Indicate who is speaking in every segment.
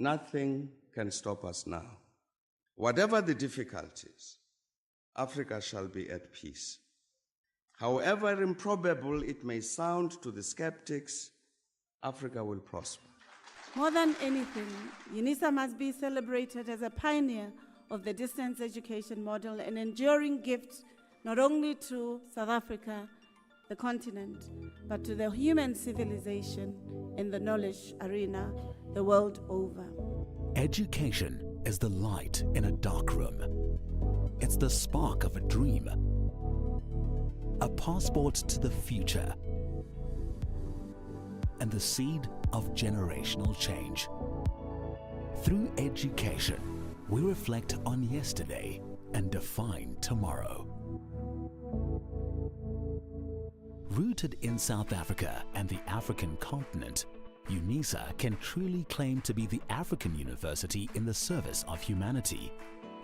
Speaker 1: Nothing can stop us now. Whatever the difficulties, Africa shall be at peace. However improbable it may sound to the skeptics, Africa will prosper.
Speaker 2: More than anything, Unisa must be celebrated as a pioneer of the distance education model, an enduring gift not only to South Africa, the continent, but to the human civilization in the knowledge arena the world over.
Speaker 3: Education is the light in a dark room. It's the spark of a dream, a passport to the future, and the seed of generational change. Through education, we reflect on yesterday and define tomorrow. Rooted in South Africa and the African continent, Unisa can truly claim to be the African university in the service of humanity.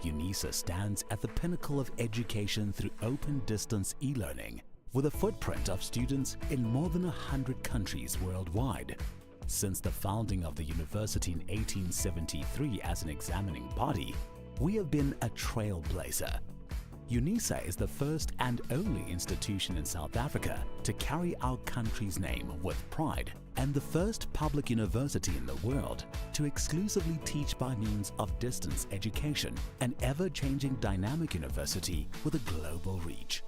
Speaker 3: Unisa stands at the pinnacle of education through open distance e-learning, with a footprint of students in more than 100 countries worldwide. Since the founding of the university in 1873 as an examining body, we have been a trailblazer. Unisa is the first and only institution in South Africa to carry our country's name with pride, and the first public university in the world to exclusively teach by means of distance education, an ever-changing dynamic university with a global reach.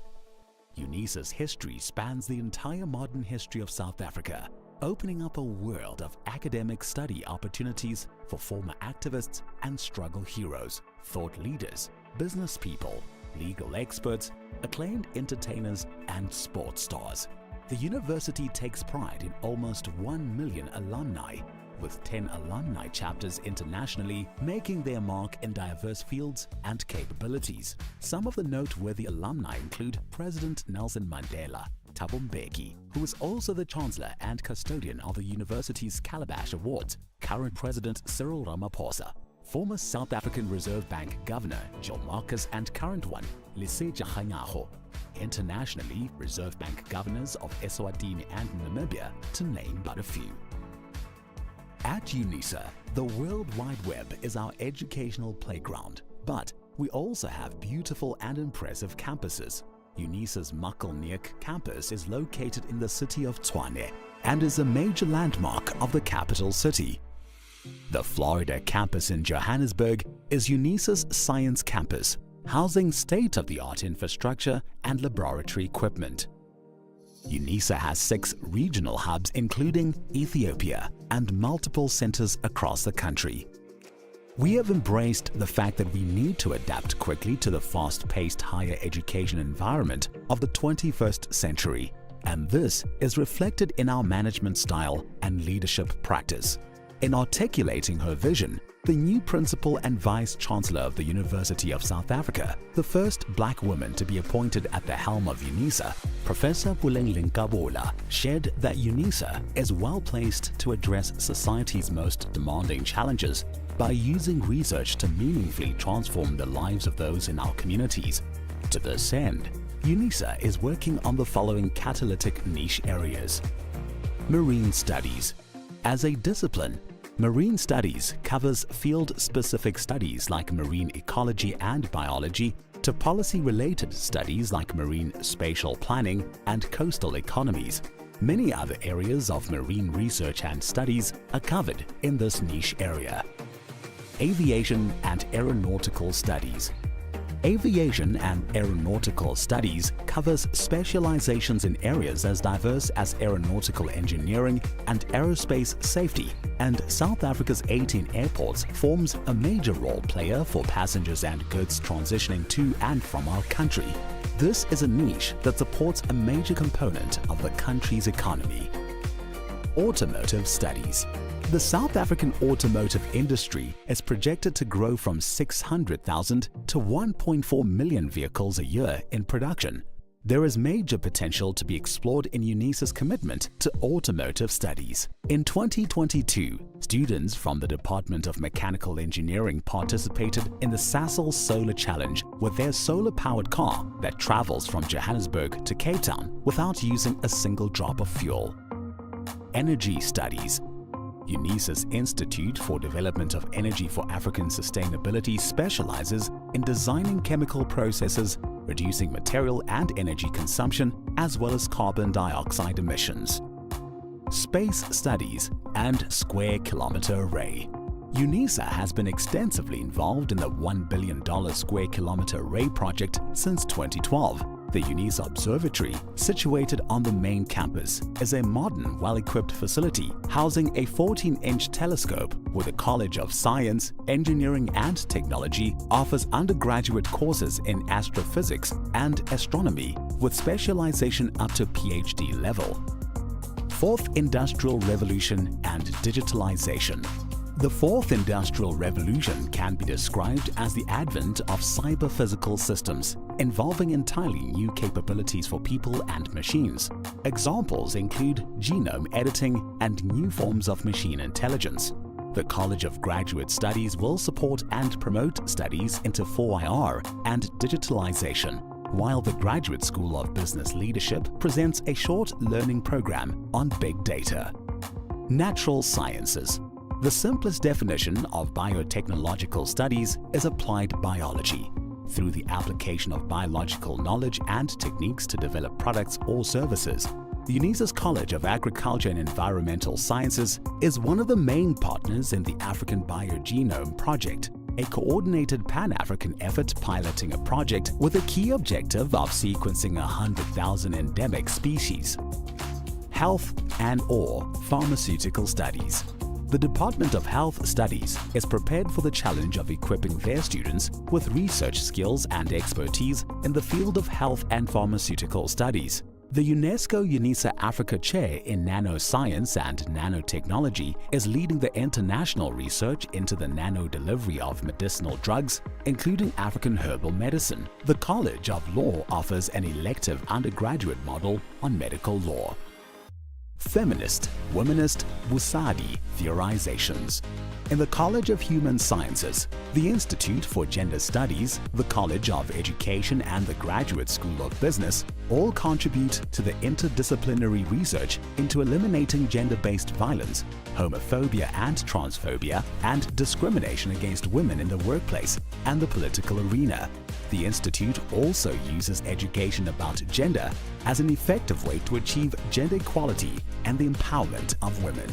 Speaker 3: Unisa's history spans the entire modern history of South Africa, opening up a world of academic study opportunities for former activists and struggle heroes, thought leaders, business people, legal experts, acclaimed entertainers, and sports stars. The university takes pride in almost 1 million alumni, with 10 alumni chapters internationally, making their mark in diverse fields and capabilities. Some of the noteworthy alumni include President Nelson Mandela, Thabo Mbeki, who is also the Chancellor and custodian of the university's Calabash Awards, current President Cyril Ramaphosa, former South African Reserve Bank Governor Joe Marcus, and current one, Lesetja Kganyago. Internationally, Reserve Bank governors of Eswatini and Namibia, to name but a few. At Unisa, the World Wide Web is our educational playground, but we also have beautiful and impressive campuses. Unisa's Makelneuk campus is located in the city of Tshwane and is a major landmark of the capital city. The Florida campus in Johannesburg is Unisa's science campus, housing state-of-the-art infrastructure and laboratory equipment. Unisa has 6 regional hubs including Ethiopia and multiple centers across the country. We have embraced the fact that we need to adapt quickly to the fast-paced higher education environment of the 21st century, and this is reflected in our management style and leadership practice. In articulating her vision, the new Principal and Vice-Chancellor of the University of South Africa, the first black woman to be appointed at the helm of Unisa, Professor Puleng Kabula, shared that Unisa is well placed to address society's most demanding challenges by using research to meaningfully transform the lives of those in our communities. To this end, Unisa is working on the following catalytic niche areas. Marine studies. As a discipline, marine studies covers field-specific studies like marine ecology and biology to policy-related studies like marine spatial planning and coastal economies. Many other areas of marine research and studies are covered in this niche area. Aviation and Aeronautical Studies. Aviation and Aeronautical Studies covers specializations in areas as diverse as aeronautical engineering and aerospace safety, and South Africa's 18 airports forms a major role player for passengers and goods transitioning to and from our country. This is a niche that supports a major component of the country's economy. Automotive Studies. The South African automotive industry is projected to grow from 600,000 to 1.4 million vehicles a year in production. There is major potential to be explored in Unisa's commitment to automotive studies. In 2022, students from the Department of Mechanical Engineering participated in the Sasol Solar Challenge with their solar-powered car that travels from Johannesburg to Cape Town without using a single drop of fuel. Energy Studies. Unisa's Institute for Development of Energy for African Sustainability specializes in designing chemical processes, reducing material and energy consumption, as well as carbon dioxide emissions. Space Studies and Square Kilometer Array. Unisa has been extensively involved in the $1 billion Square Kilometer Array project since 2012. The Unisa Observatory, situated on the main campus, is a modern, well-equipped facility housing a 14-inch telescope where the College of Science, Engineering and Technology offers undergraduate courses in astrophysics and astronomy with specialization up to PhD level. Fourth Industrial Revolution and Digitalization. The Fourth Industrial Revolution can be described as the advent of cyber-physical systems, involving entirely new capabilities for people and machines. Examples include genome editing and new forms of machine intelligence. The College of Graduate Studies will support and promote studies into 4IR and digitalization, while the Graduate School of Business Leadership presents a short learning program on big data. Natural Sciences. The simplest definition of biotechnological studies is applied biology. Through the application of biological knowledge and techniques to develop products or services, Unisa's College of Agriculture and Environmental Sciences is one of the main partners in the African Biogenome Project, a coordinated Pan-African effort piloting a project with a key objective of sequencing 100,000 endemic species. Health and/or Pharmaceutical Studies. The Department of Health Studies is prepared for the challenge of equipping their students with research skills and expertise in the field of health and pharmaceutical studies. The UNESCO Unisa Africa Chair in Nanoscience and Nanotechnology is leading the international research into the nano-delivery of medicinal drugs, including African herbal medicine. The College of Law offers an elective undergraduate model on medical law. Feminist, Womanist, Busadi Theorizations. In the College of Human Sciences, the Institute for Gender Studies, the College of Education and the Graduate School of Business all contribute to the interdisciplinary research into eliminating gender-based violence, homophobia and transphobia, and discrimination against women in the workplace and the political arena. The Institute also uses education about gender as an effective way to achieve gender equality and the empowerment of women.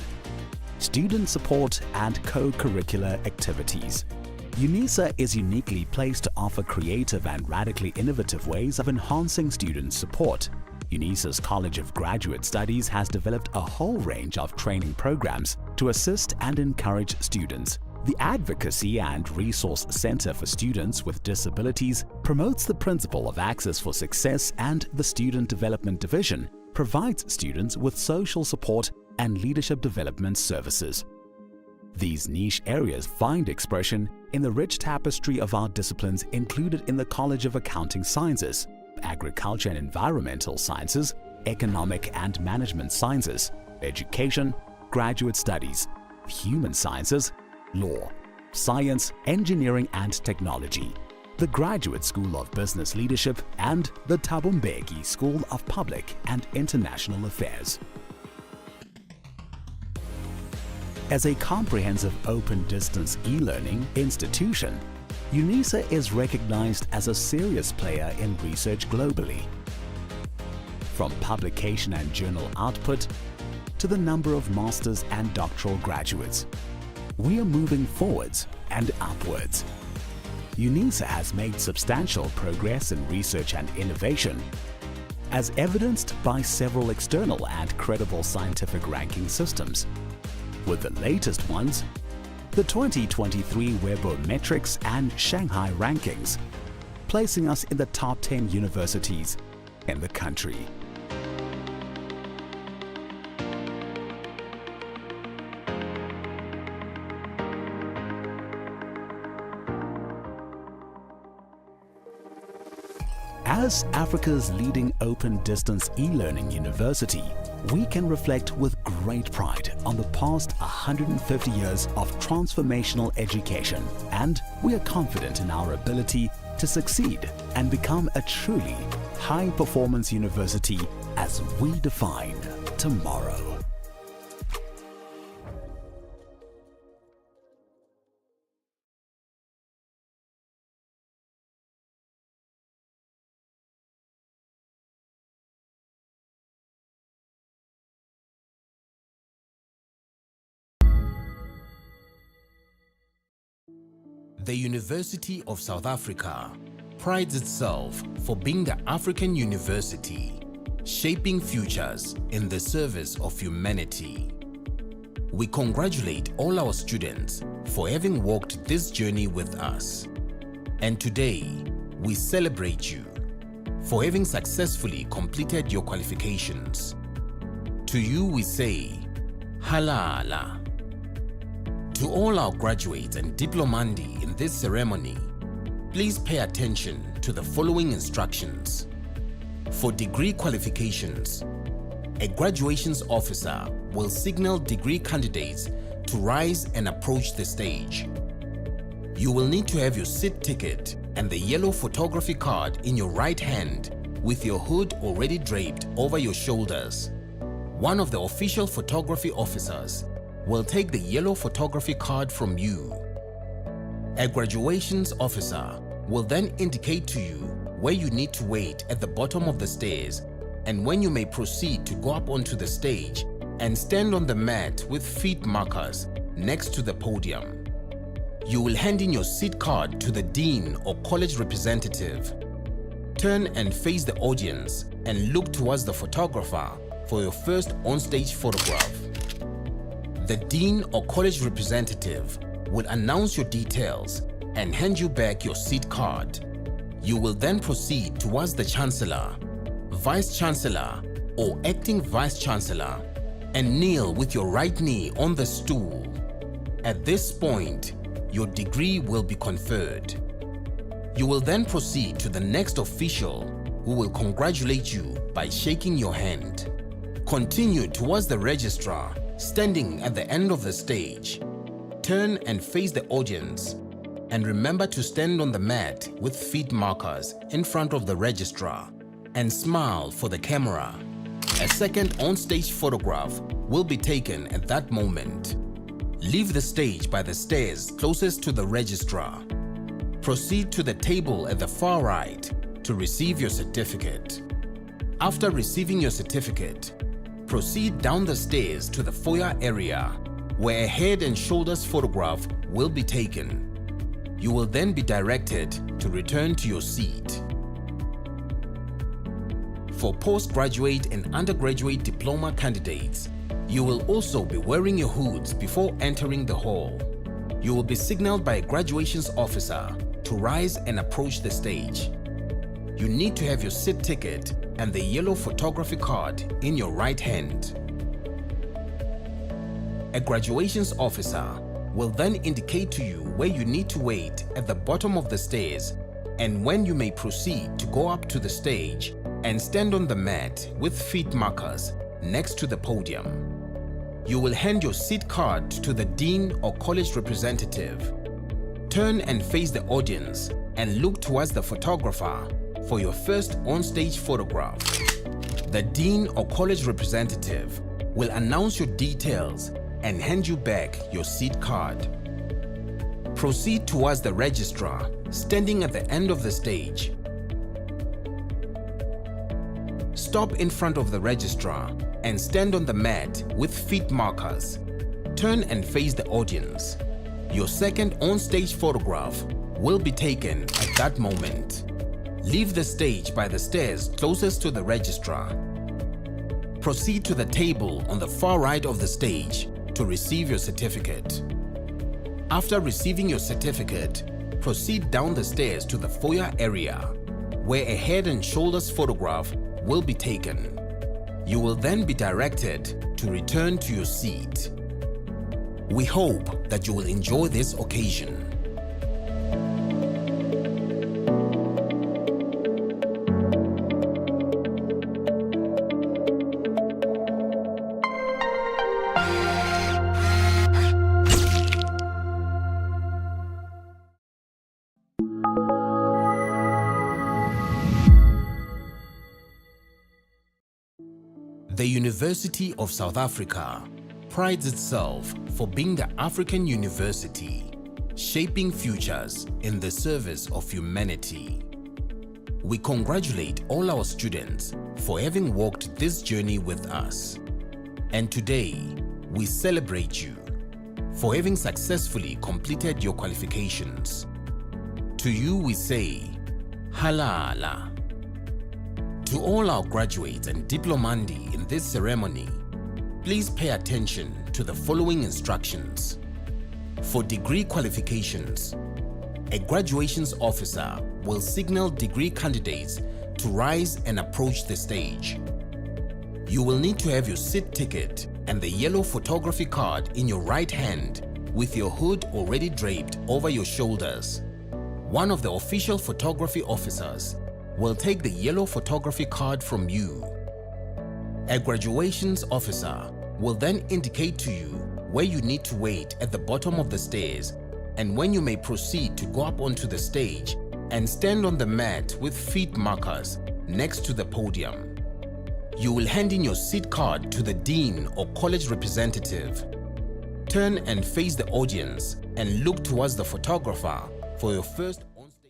Speaker 3: Student support and co-curricular activities. Unisa is uniquely placed to offer creative and radically innovative ways of enhancing student support. Unisa's College of Graduate Studies has developed a whole range of training programs to assist and encourage students. The Advocacy and Resource Center for Students with Disabilities promotes the principle of access for success, and the Student Development Division provides students with social support and leadership development services. These niche areas find expression in the rich tapestry of our disciplines included in the College of Accounting Sciences, Agriculture and Environmental Sciences, Economic and Management Sciences, Education, Graduate Studies, Human Sciences, Law, Science, Engineering and Technology, the Graduate School of Business Leadership, and the Thabo Mbeki School of Public and International Affairs. As a comprehensive open-distance e-learning institution, Unisa is recognized as a serious player in research globally. From publication and journal output to the number of master's and doctoral graduates, we are moving forwards and upwards. Unisa has made substantial progress in research and innovation, as evidenced by several external and credible scientific ranking systems, with the latest ones, the 2023 Webometrics and Shanghai rankings, placing us in the top 10 universities in the country. As Africa's leading open distance e-learning university, we can reflect with great pride on the past 150 years of transformational education, and we are confident in our ability to succeed and become a truly high-performance university as we define tomorrow.
Speaker 4: The University of South Africa prides itself for being the African university, shaping futures in the service of humanity. We congratulate all our students for having walked this journey with us. And today, we celebrate you for having successfully completed your qualifications. To you we say, Halala. To all our graduates and diplomandi in this ceremony, please pay attention to the following instructions. For degree qualifications, a graduations officer will signal degree candidates to rise and approach the stage. You will need to have your seat ticket and the yellow photography card in your right hand with your hood already draped over your shoulders. One of the official photography officers will take the yellow photography card from you. A graduations officer will then indicate to you where you need to wait at the bottom of the stairs and when you may proceed to go up onto the stage and stand on the mat with feet markers next to the podium. You will hand in your seat card to the dean or college representative. Turn and face the audience and look towards the photographer for your first on-stage photograph. The dean or college representative will announce your details and hand you back your seat card. You will then proceed towards the Chancellor, Vice Chancellor or Acting Vice Chancellor and kneel with your right knee on the stool. At this point, your degree will be conferred. You will then proceed to the next official who will congratulate you by shaking your hand. Continue towards the registrar standing at the end of the stage. Turn and face the audience and remember to stand on the mat with feet markers in front of the registrar and smile for the camera. A second on-stage photograph will be taken at that moment. Leave the stage by the stairs closest to the registrar. Proceed to the table at the far right to receive your certificate. After receiving your certificate, proceed down the stairs to the foyer area where a head and shoulders photograph will be taken. You will then be directed to return to your seat. For postgraduate and undergraduate diploma candidates, you will also be wearing your hoods before entering the hall. You will be signaled by a graduations officer to rise and approach the stage. You need to have your seat ticket and the yellow photography card in your right hand. A graduations officer will then indicate to you where you need to wait at the bottom of the stairs and when you may proceed to go up to the stage and stand on the mat with feet markers next to the podium. You will hand your seat card to the dean or college representative. Turn and face the audience and look towards the photographer for your first on-stage photograph. The dean or college representative will announce your details and hand you back your seat card. Proceed towards the registrar standing at the end of the stage. Stop in front of the registrar and stand on the mat with feet markers. Turn and face the audience. Your second on-stage photograph will be taken at that moment. Leave the stage by the stairs closest to the registrar. Proceed to the table on the far right of the stage to receive your certificate. After receiving your certificate, proceed down the stairs to the foyer area, where a head and shoulders photograph will be taken. You will then be directed to return to your seat. We hope that you will enjoy this occasion. The University of South Africa prides itself for being the African university, shaping futures in the service of humanity. We congratulate all our students for having walked this journey with us. And today, we celebrate you for having successfully completed your qualifications. To you we say, Halala. To all our graduates and diplomandi in this ceremony, please pay attention to the following instructions. For degree qualifications, a graduations officer will signal degree candidates to rise and approach the stage. You will need to have your seat ticket and the yellow photography card in your right hand with your hood already draped over your shoulders. One of the official photography officers will take the yellow photography card from you. A graduations officer will then indicate to you where you need to wait at the bottom of the stairs and when you may proceed to go up onto the stage and stand on the mat with feet markers next to the podium. You will hand in your seat card to the dean or college representative. Turn and face the audience and look towards the photographer for your first on-stage.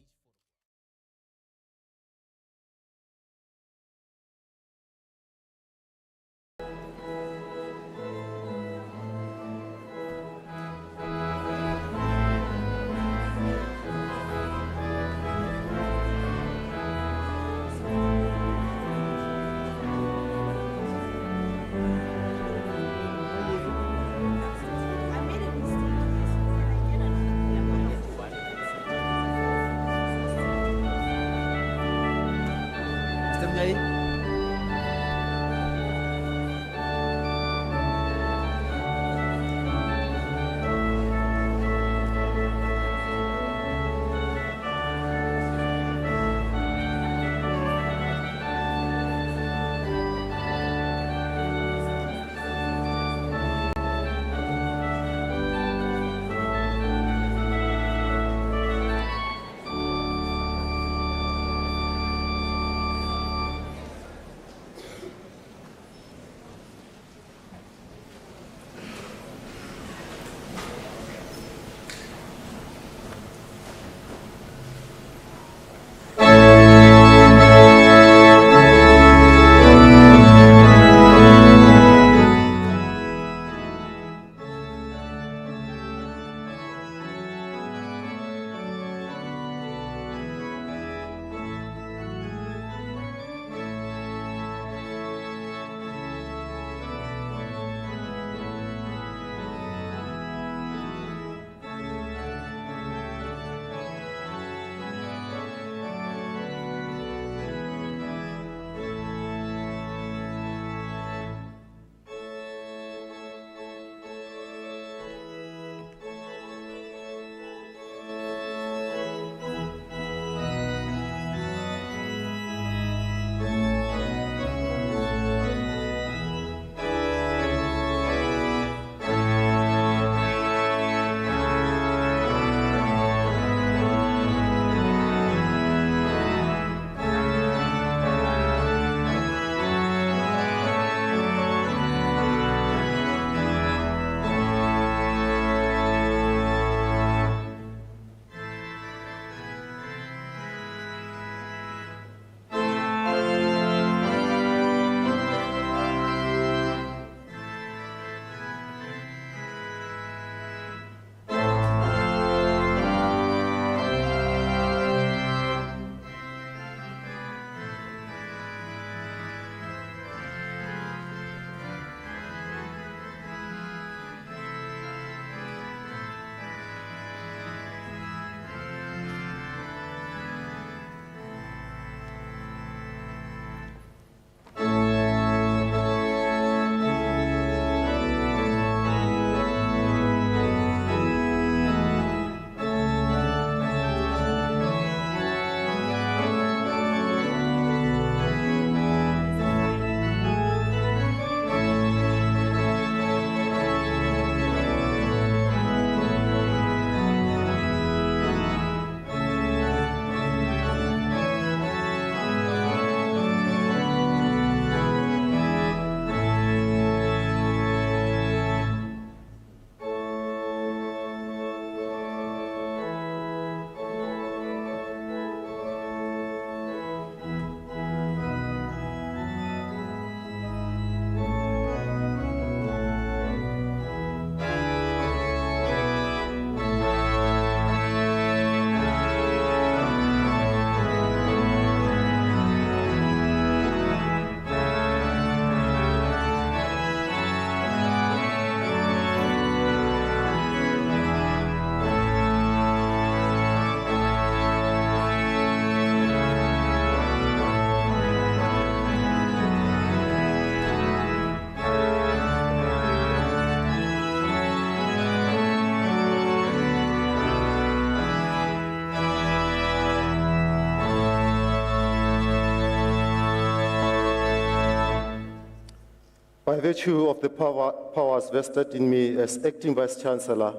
Speaker 5: By virtue of the powers vested in me as acting Vice Chancellor,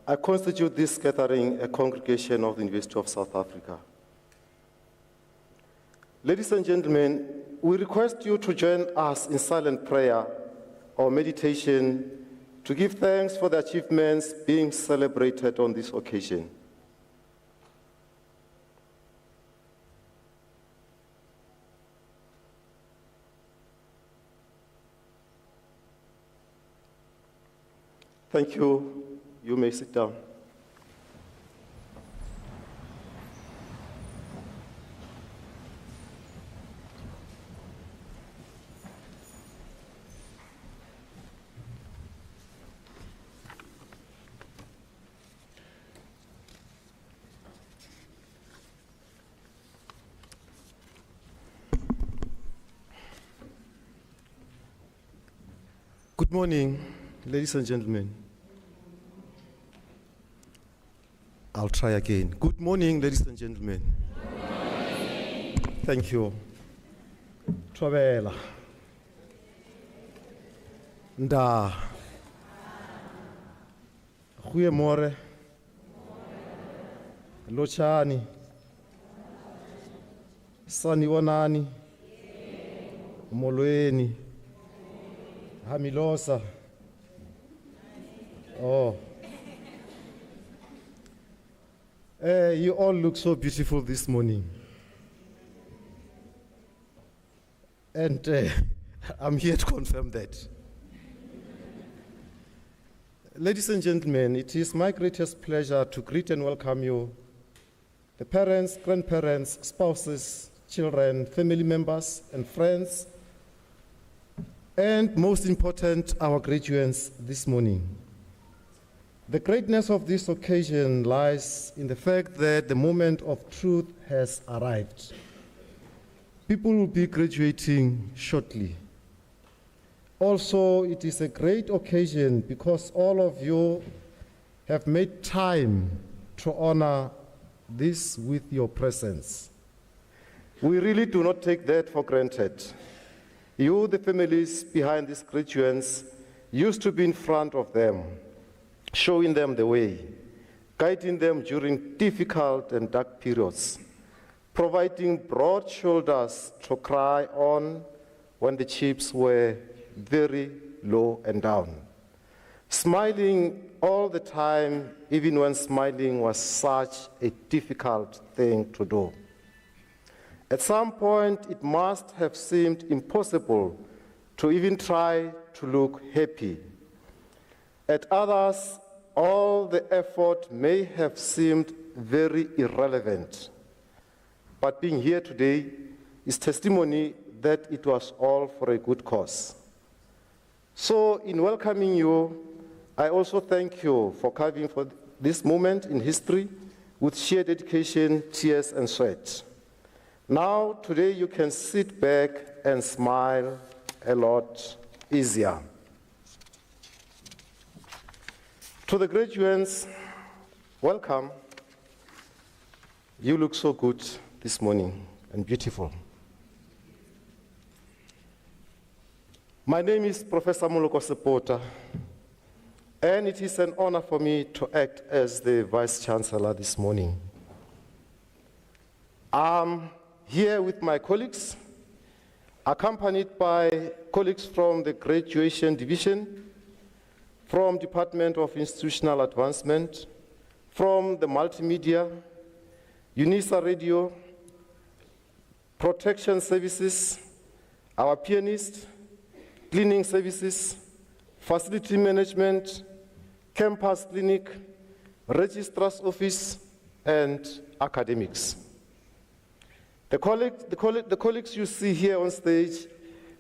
Speaker 5: I constitute this gathering a congregation of the University of South Africa. Ladies and gentlemen, we request you to join us in silent prayer or meditation to give thanks for the achievements being celebrated on this occasion. Thank you. You may sit down. Good morning, ladies and gentlemen. I'll try again. Good morning, ladies and gentlemen. Thank you. Travela. Nda. Goeiemôre. Lochani. Saniwanani. Molweni. Hamilosa. Oh. You all look so beautiful this morning. And I'm here to confirm that. Ladies and gentlemen, it is my greatest pleasure to greet and welcome you, the parents, grandparents, spouses, children, family members, and friends, and most important, our graduates this morning. The greatness of this occasion lies in the fact that the moment of truth has arrived. People will be graduating shortly. Also, it is a great occasion because all of you have made time to honor this with your presence. We really do not take that for granted. You, the families behind these graduates, used to be in front of them, showing them the way, guiding them during difficult and dark periods, providing broad shoulders to cry on when the chips were very low and down, smiling all the time, even when smiling was such a difficult thing to do. At some point, it must have seemed impossible to even try to look happy. At others, all the effort may have seemed very irrelevant. But being here today is testimony that it was all for a good cause. So in welcoming you, I also thank you for carving for this moment in history with sheer dedication, tears, and sweat. Now, today you can sit back and smile a lot easier. To the graduates, welcome. You look so good this morning and beautiful. My name is Professor Moloko Sepota, and it is an honor for me to act as the Vice Chancellor this morning. I'm here with my colleagues, accompanied by colleagues from the Graduation Division, from Department of Institutional Advancement, from the Multimedia, Unisa Radio, Protection Services, our pianist, cleaning services, facility management, campus clinic, registrar's office, and academics. The colleagues you see here on stage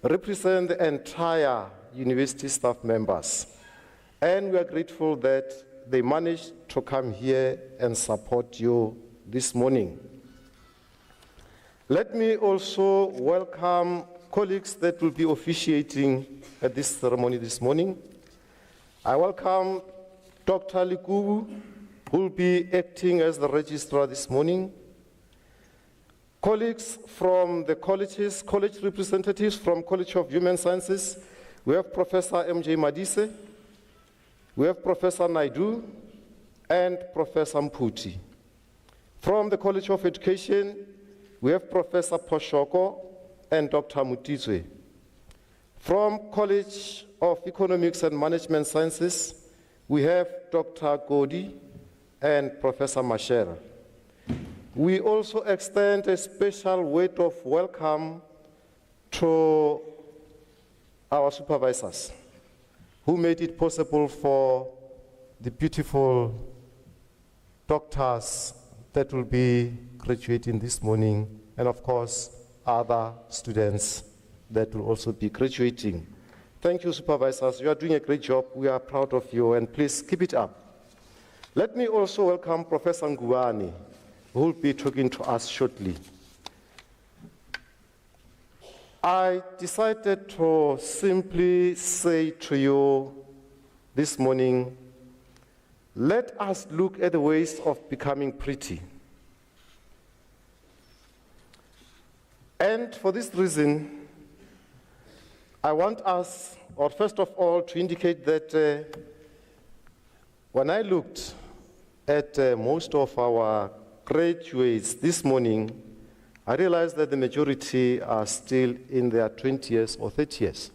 Speaker 5: represent the entire university staff members. And we are grateful that they managed to come here and support you this morning. Let me also welcome colleagues that will be officiating at this ceremony this morning. I welcome Dr. Likubu, who will be acting as the registrar this morning. Colleagues from the colleges, college representatives from College of Human Sciences, We have Professor M.J. Madise, we have Professor Naidu, and Professor Mputi. From the College of Education, we have Professor Poshoko and Dr. Mutizwe. From College of Economics and Management Sciences, we have Dr. Godi and Professor Mashera. We also extend a special word of welcome to our supervisors who made it possible for the beautiful doctors that will be graduating this morning, and of course, other students that will also be graduating. Thank you, supervisors. You are doing a great job. We are proud of you, and please keep it up. Let me also welcome Professor Nguani, who will be talking to us shortly. I decided to simply say to you this morning, let us look at the ways of becoming pretty. And for this reason, I want us, or first of all, to indicate that when I looked at most of our graduates this morning, I realized that the majority are still in their 20s or 30s.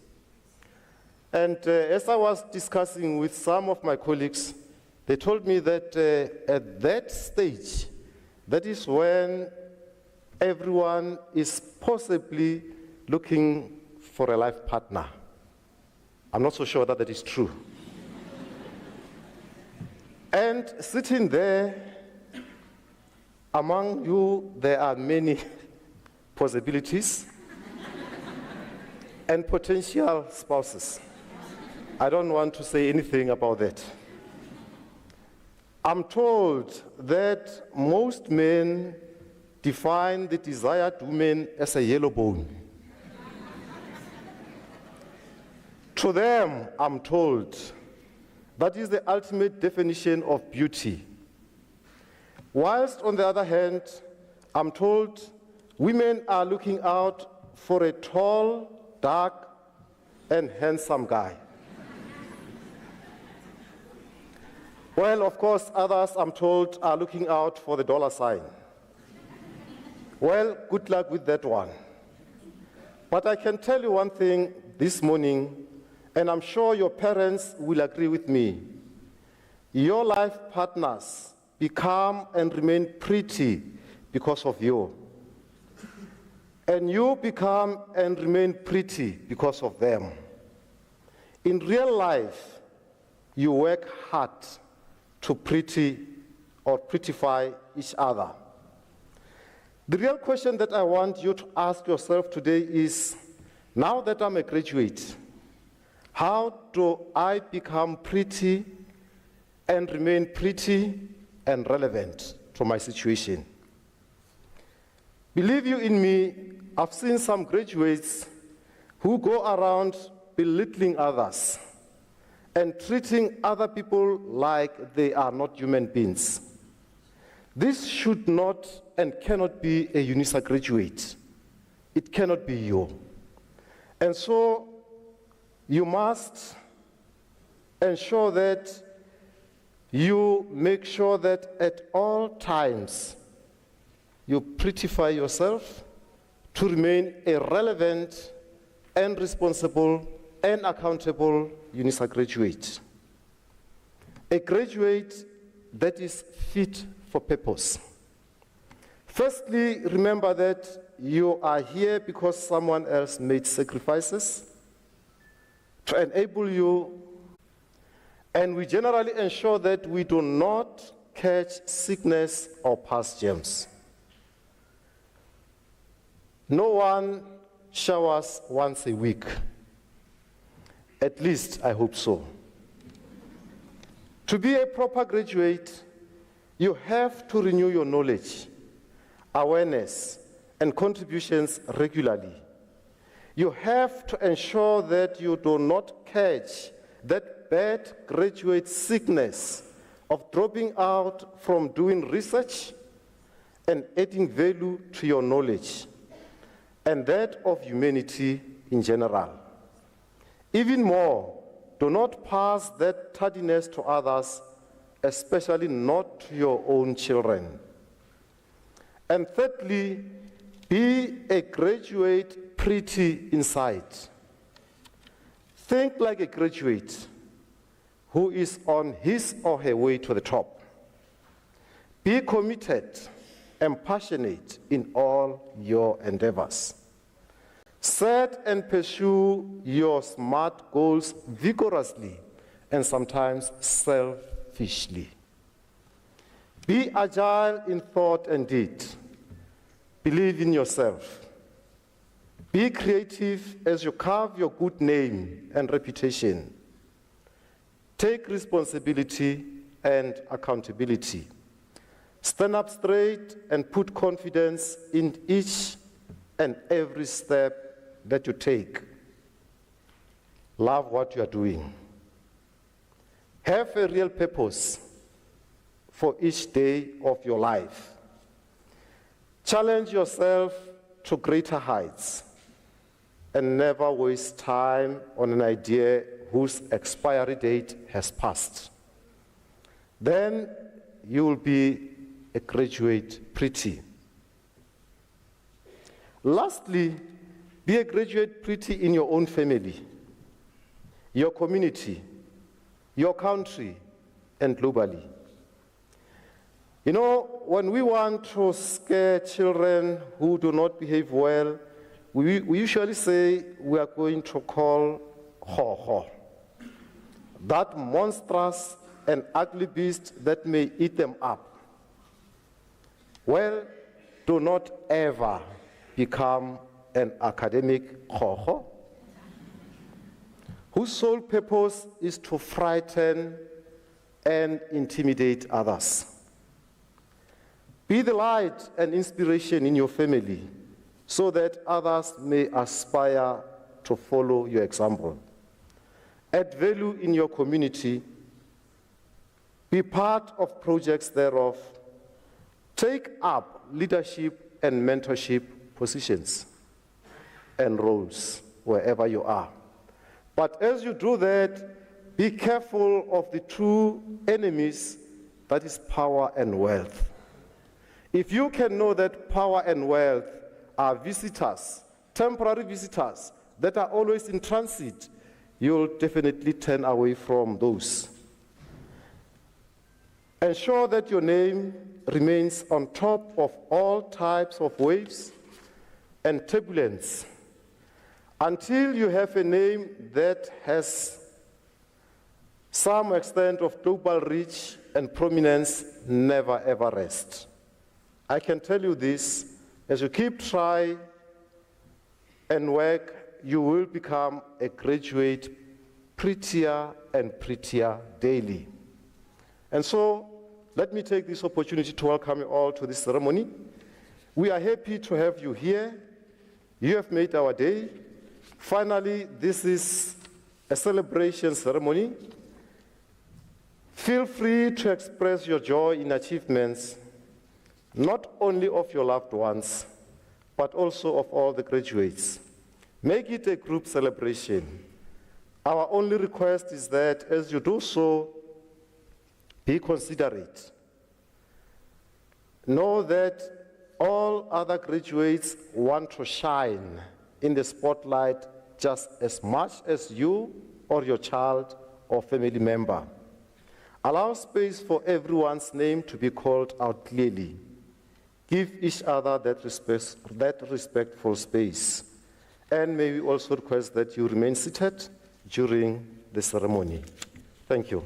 Speaker 5: And as I was discussing with some of my colleagues, they told me that at that stage, that is when everyone is possibly looking for a life partner. I'm not so sure that that is true. And sitting there, among you, there are many possibilities and potential spouses. I don't want to say anything about that. I'm told that most men define the desired woman as a yellow bone. To them, I'm told, that is the ultimate definition of beauty. Whilst, on the other hand, I'm told women are looking out for a tall, dark, and handsome guy. Well, of course, others, I'm told, are looking out for the dollar sign. Well, good luck with that one. But I can tell you one thing this morning, and I'm sure your parents will agree with me. Your life partners become and remain pretty because of you. And you become and remain pretty because of them. In real life, you work hard to pretty or prettify each other. The real question that I want you to ask yourself today is, now that I'm a graduate, how do I become pretty and remain pretty and relevant to my situation? Believe you in me, I've seen some graduates who go around belittling others and treating other people like they are not human beings. This should not and cannot be a Unisa graduate. It cannot be you. And so you must ensure that you make sure that at all times you prettify yourself to remain a relevant and responsible and accountable Unisa graduate. A graduate that is fit for purpose. Firstly, remember that you are here because someone else made sacrifices to enable you, and we generally ensure that we do not catch sickness or pass germs. No one showers once a week. At least, I hope so. To be a proper graduate, you have to renew your knowledge, awareness, and contributions regularly. You have to ensure that you do not catch that bad graduate sickness of dropping out from doing research and adding value to your knowledge, and that of humanity in general. Even more, do not pass that tardiness to others, especially not to your own children. And thirdly, be a graduate pretty inside. Think like a graduate who is on his or her way to the top. Be committed and passionate in all your endeavors. Set and pursue your SMART goals vigorously and sometimes selfishly. Be agile in thought and deed. Believe in yourself. Be creative as you carve your good name and reputation. Take responsibility and accountability. Stand up straight and put confidence in each and every step that you take. Love what you are doing. Have a real purpose for each day of your life. Challenge yourself to greater heights and never waste time on an idea whose expiry date has passed. Then you will be a graduate pretty. Lastly, be a graduate pretty in your own family, your community, your country, and globally. You know, when we want to scare children who do not behave well, we usually say we are going to call ho-ho, that monstrous and ugly beast that may eat them up. Well, do not ever become an academic ho-ho whose sole purpose is to frighten and intimidate others. Be the light and inspiration in your family so that others may aspire to follow your example. Add value in your community. Be part of projects thereof. Take up leadership and mentorship positions and roles wherever you are. But as you do that, be careful of the two enemies, that is power and wealth. If you can know that power and wealth are visitors, temporary visitors that are always in transit, you'll definitely turn away from those. Ensure that your name remains on top of all types of waves and turbulence until you have a name that has some extent of global reach and prominence. Never ever rest. I can tell you this, as you keep trying and work, you will become a graduate prettier and prettier daily. And so, let me take this opportunity to welcome you all to this ceremony. We are happy to have you here. You have made our day. Finally, this is a celebration ceremony. Feel free to express your joy in achievements, not only of your loved ones, but also of all the graduates. Make it a group celebration. Our only request is that as you do so, be considerate. Know that all other graduates want to shine in the spotlight just as much as you or your child or family member. Allow space for everyone's name to be called out clearly. Give each other that respectful space. And may we also request that you remain seated during the ceremony. Thank you.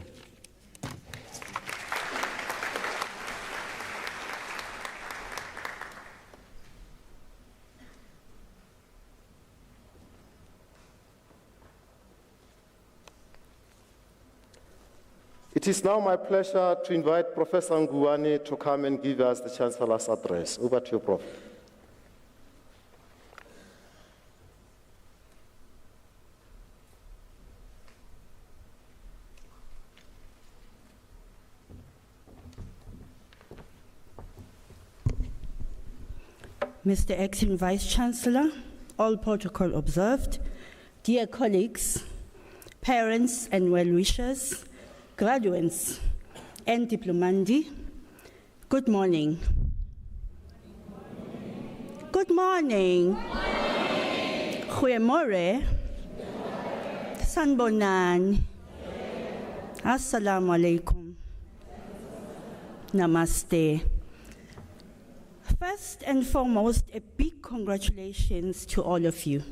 Speaker 5: It is now my pleasure to invite Professor Nguwane to come and give us the Chancellor's address. Over to you, Prof.
Speaker 6: Mr. Acting Vice-Chancellor, all protocol observed, dear colleagues, parents and well-wishers, graduates, and diplomandi, good morning. Good morning. Goeiemorgen. Sanbonan. Assalamu alaikum. Namaste. First and foremost, a big congratulations to all of you.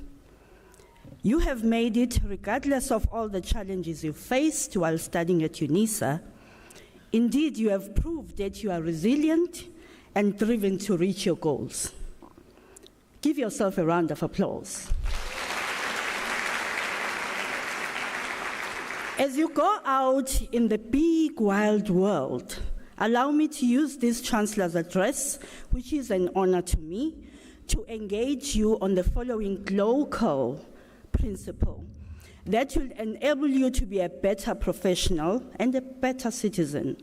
Speaker 6: You have made it regardless of all the challenges you faced while studying at Unisa. Indeed, you have proved that you are resilient and driven to reach your goals. Give yourself a round of applause. As you go out in the big, wild world, allow me to use this Chancellor's address, which is an honor to me, to engage you on the following local principle that will enable you to be a better professional and a better citizen.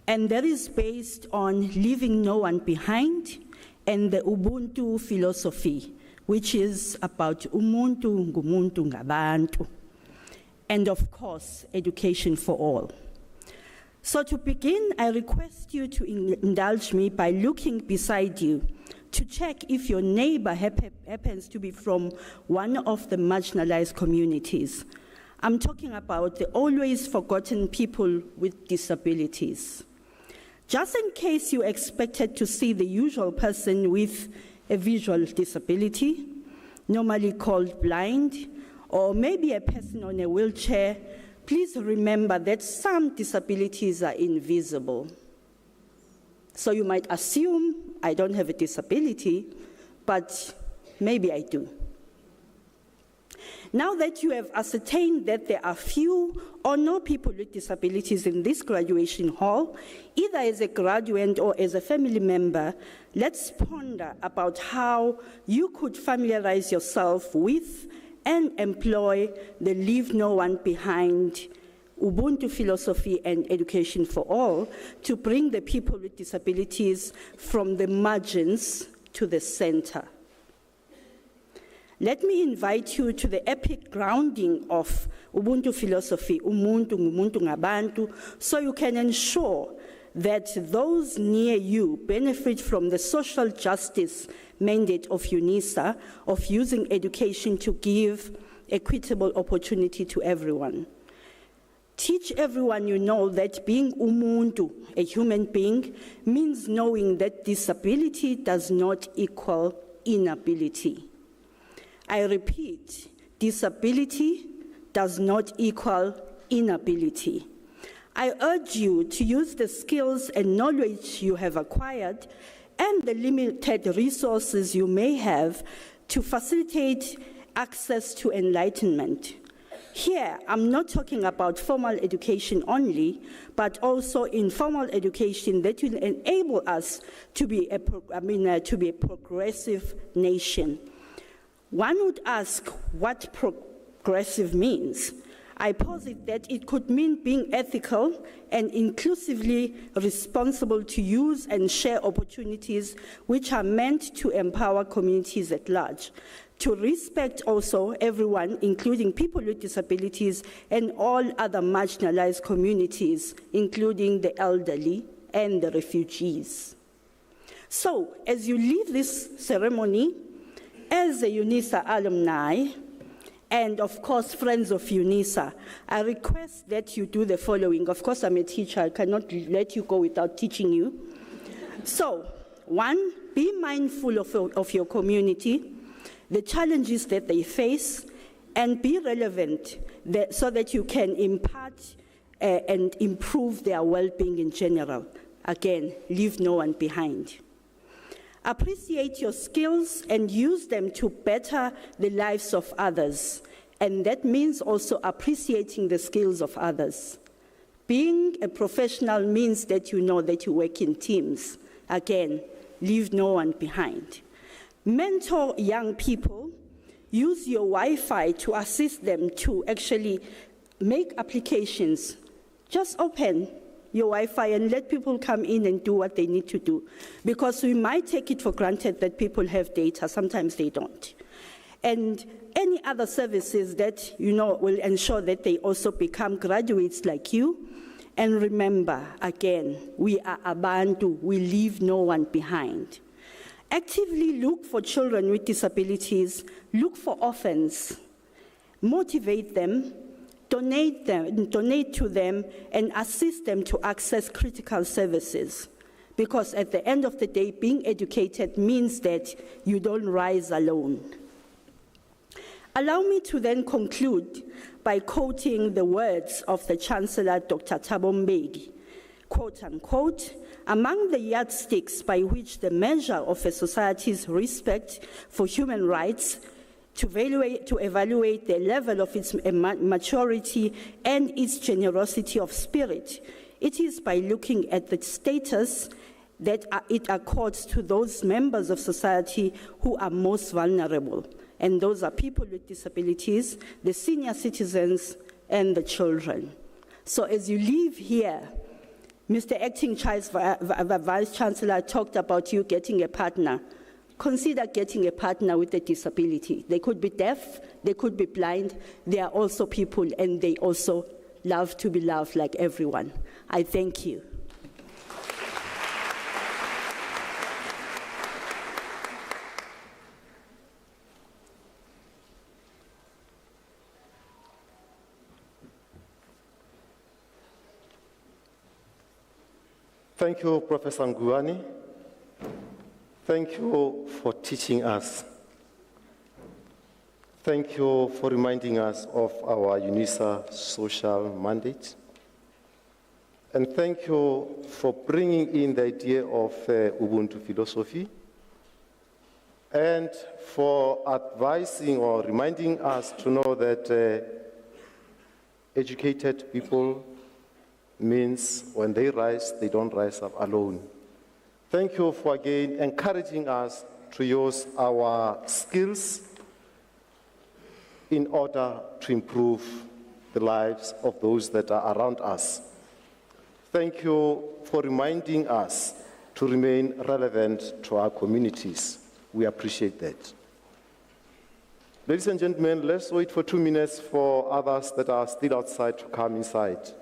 Speaker 6: And that is based on leaving no one behind and the Ubuntu philosophy, which is about umuntu ngumuntu ngabantu. And of course, education for all. So to begin, I request you to indulge me by looking beside you to check if your neighbor happens to be from one of the marginalized communities. I'm talking about the always forgotten people with disabilities. Just in case you expected to see the usual person with a visual disability, normally called blind, or maybe a person on a wheelchair, please remember that some disabilities are invisible. So you might assume I don't have a disability, but maybe I do. Now that you have ascertained that there are few or no people with disabilities in this graduation hall, either as a graduate or as a family member, let's ponder about how you could familiarize yourself with and employ the Leave No One Behind Ubuntu philosophy and education for all to bring the people with disabilities from the margins to the center. Let me invite you to the epic grounding of Ubuntu philosophy, umuntu ngumuntu ngabantu, so you can ensure that those near you benefit from the social justice mandate of Unisa of using education to give equitable opportunity to everyone. Teach everyone you know that being umuntu, a human being, means knowing that disability does not equal inability. I repeat, disability does not equal inability. I urge you to use the skills and knowledge you have acquired and the limited resources you may have to facilitate access to enlightenment. Here, I'm not talking about formal education only, but also informal education that will enable us to be a progressive nation. One would ask what progressive means. I posit that it could mean being ethical and inclusively responsible to use and share opportunities which are meant to empower communities at large, to respect also everyone, including people with disabilities and all other marginalized communities, including the elderly and the refugees. So, as you leave this ceremony, as a Unisa alumni, and of course, friends of Unisa, I request that you do the following. Of course, I'm a teacher, I cannot let you go without teaching you. So, one, be mindful of your community, the challenges that they face, and be relevant so that you can impart and improve their well-being in general. Again, leave no one behind. Appreciate your skills and use them to better the lives of others. And that means also appreciating the skills of others. Being a professional means that you know that you work in teams. Again, leave no one behind. Mentor young people. Use your Wi-Fi to assist them to actually make applications. Just open your Wi-Fi and let people come in and do what they need to do. Because we might take it for granted that people have data, sometimes they don't. and any other services that, will ensure that they also become graduates like you. And remember, again, we are Abantu, we leave no one behind. Actively look for children with disabilities, look for orphans, motivate them, donate to them, and assist them to access critical services. Because at the end of the day, being educated means that you don't rise alone. Allow me to then conclude by quoting the words of the Chancellor, Dr. Thabo Mbeki, quote unquote, "Among the yardsticks by which the measure of a society's respect for human rights to evaluate the level of its maturity and its generosity of spirit, it is by looking at the status that it accords to those members of society who are most vulnerable. And those are people with disabilities, the senior citizens, and the children." So as you leave here, Mr. Acting Vice Chancellor talked about you getting a partner. Consider getting a partner with a disability. They could be deaf, they could be blind, they are also people, and they also love to be loved like everyone. I thank you.
Speaker 5: Thank you, Professor Nguani. Thank you for teaching us. Thank you for reminding us of our Unisa social mandate. And thank you for bringing in the idea of Ubuntu philosophy and for advising or reminding us to know that educated people means when they rise, they don't rise up alone. Thank you for again encouraging us to use our skills in order to improve the lives of those that are around us. Thank you for reminding us to remain relevant to our communities. We appreciate that. Ladies and gentlemen, let's wait for 2 minutes for others that are still outside to come inside.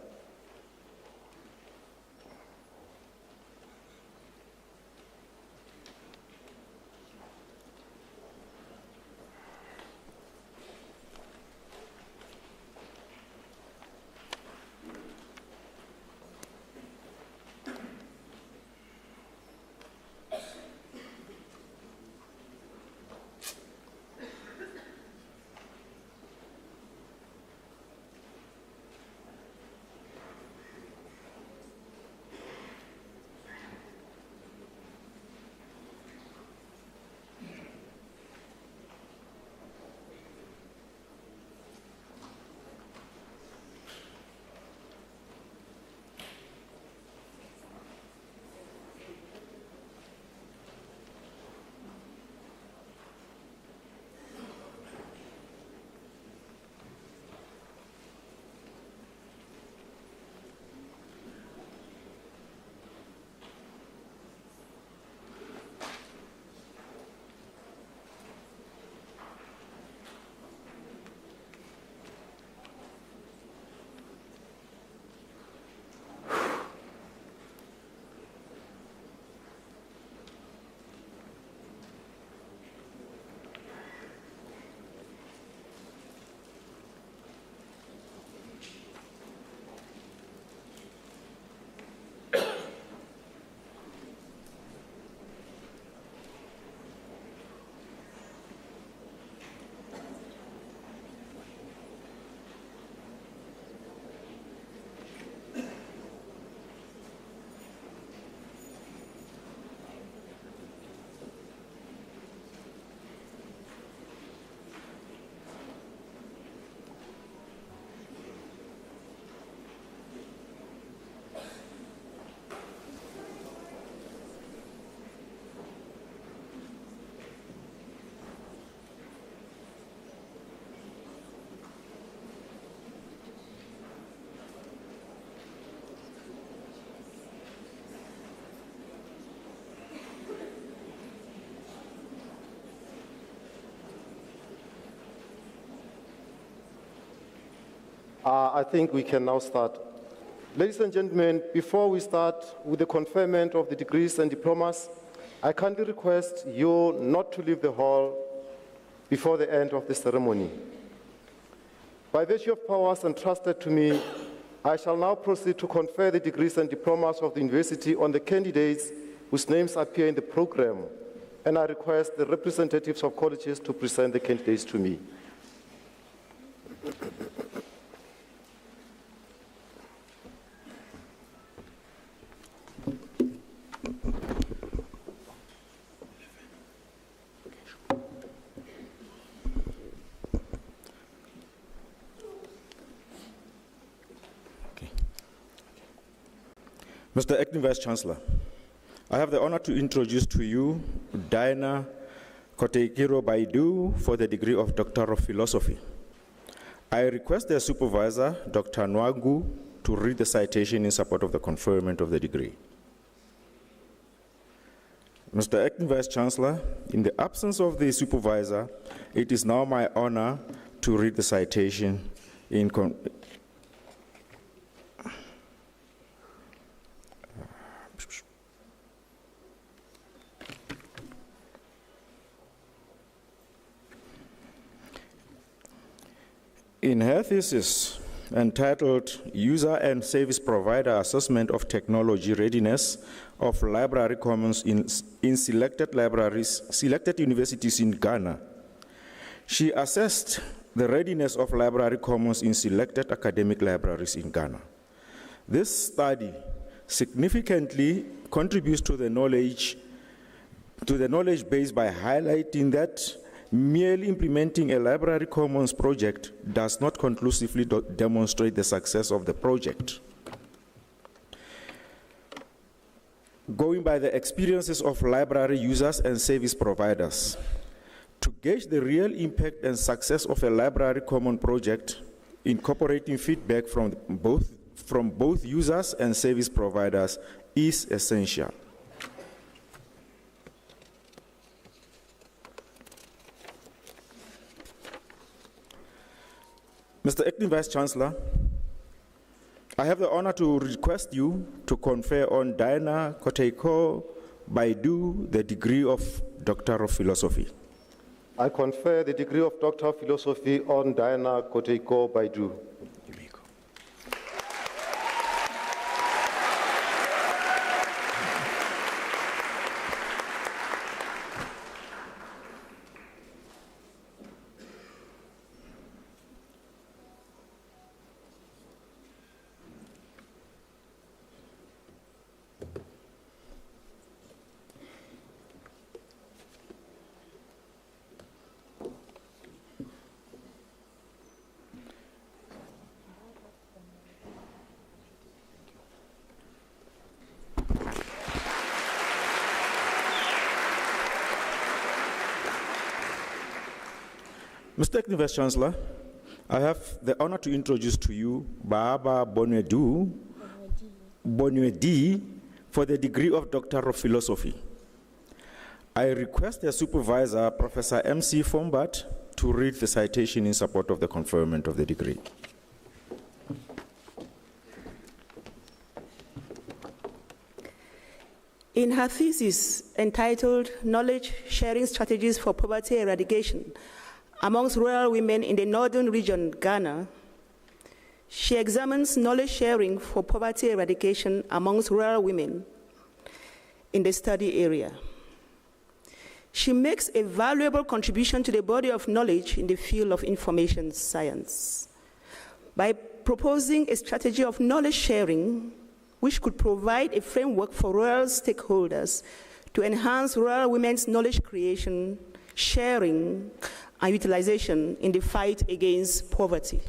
Speaker 5: I think we can now start. Ladies and gentlemen, before we start with the conferment of the degrees and diplomas, I kindly request you not to leave the hall before the end of the ceremony. By virtue of powers entrusted to me, I shall now proceed to confer the degrees and diplomas of the university on the candidates whose names appear in the program, and I request the representatives of colleges to present the candidates to me.
Speaker 7: Mr. Acting Vice-Chancellor, I have the honor to introduce to you Diana Koteikiro Baidu for the degree of Doctor of Philosophy. I request the supervisor, Dr. Nwangu, to read the citation in support of the conferment of the degree. Mr. Acting Vice-Chancellor, in the absence of the supervisor, it is now my honor to read the citation in In her thesis, entitled User and Service Provider Assessment of Technology Readiness of Library Commons in selected universities in Ghana, she assessed the readiness of library commons in selected academic libraries in Ghana. This study significantly contributes to the knowledge base by highlighting that merely implementing a library commons project does not conclusively demonstrate the success of the project. Going by the experiences of library users and service providers, to gauge the real impact and success of a library common project, incorporating feedback from both users and service providers is essential. Mr. Acting Vice-Chancellor, I have the honor to request you to confer on Diana Koteiko Baidu the degree of Doctor of Philosophy.
Speaker 5: I confer the degree of Doctor of Philosophy on Diana Koteiko Baidu.
Speaker 7: Mr. Acting Vice-Chancellor, I have the honor to introduce to you Baba Bonwedi for the degree of Doctor of Philosophy. I request the supervisor, Professor M.C. Fombat, to read the citation in support of the conferment of the degree.
Speaker 6: In her thesis entitled Knowledge Sharing Strategies for Poverty Eradication amongst rural women in the northern region, Ghana, she examines knowledge sharing for poverty eradication amongst rural women in the study area. She makes a valuable contribution to the body of knowledge in the field of information science by proposing a strategy of knowledge sharing which could provide a framework for rural stakeholders to enhance rural women's knowledge creation, sharing, and utilization in the fight against poverty.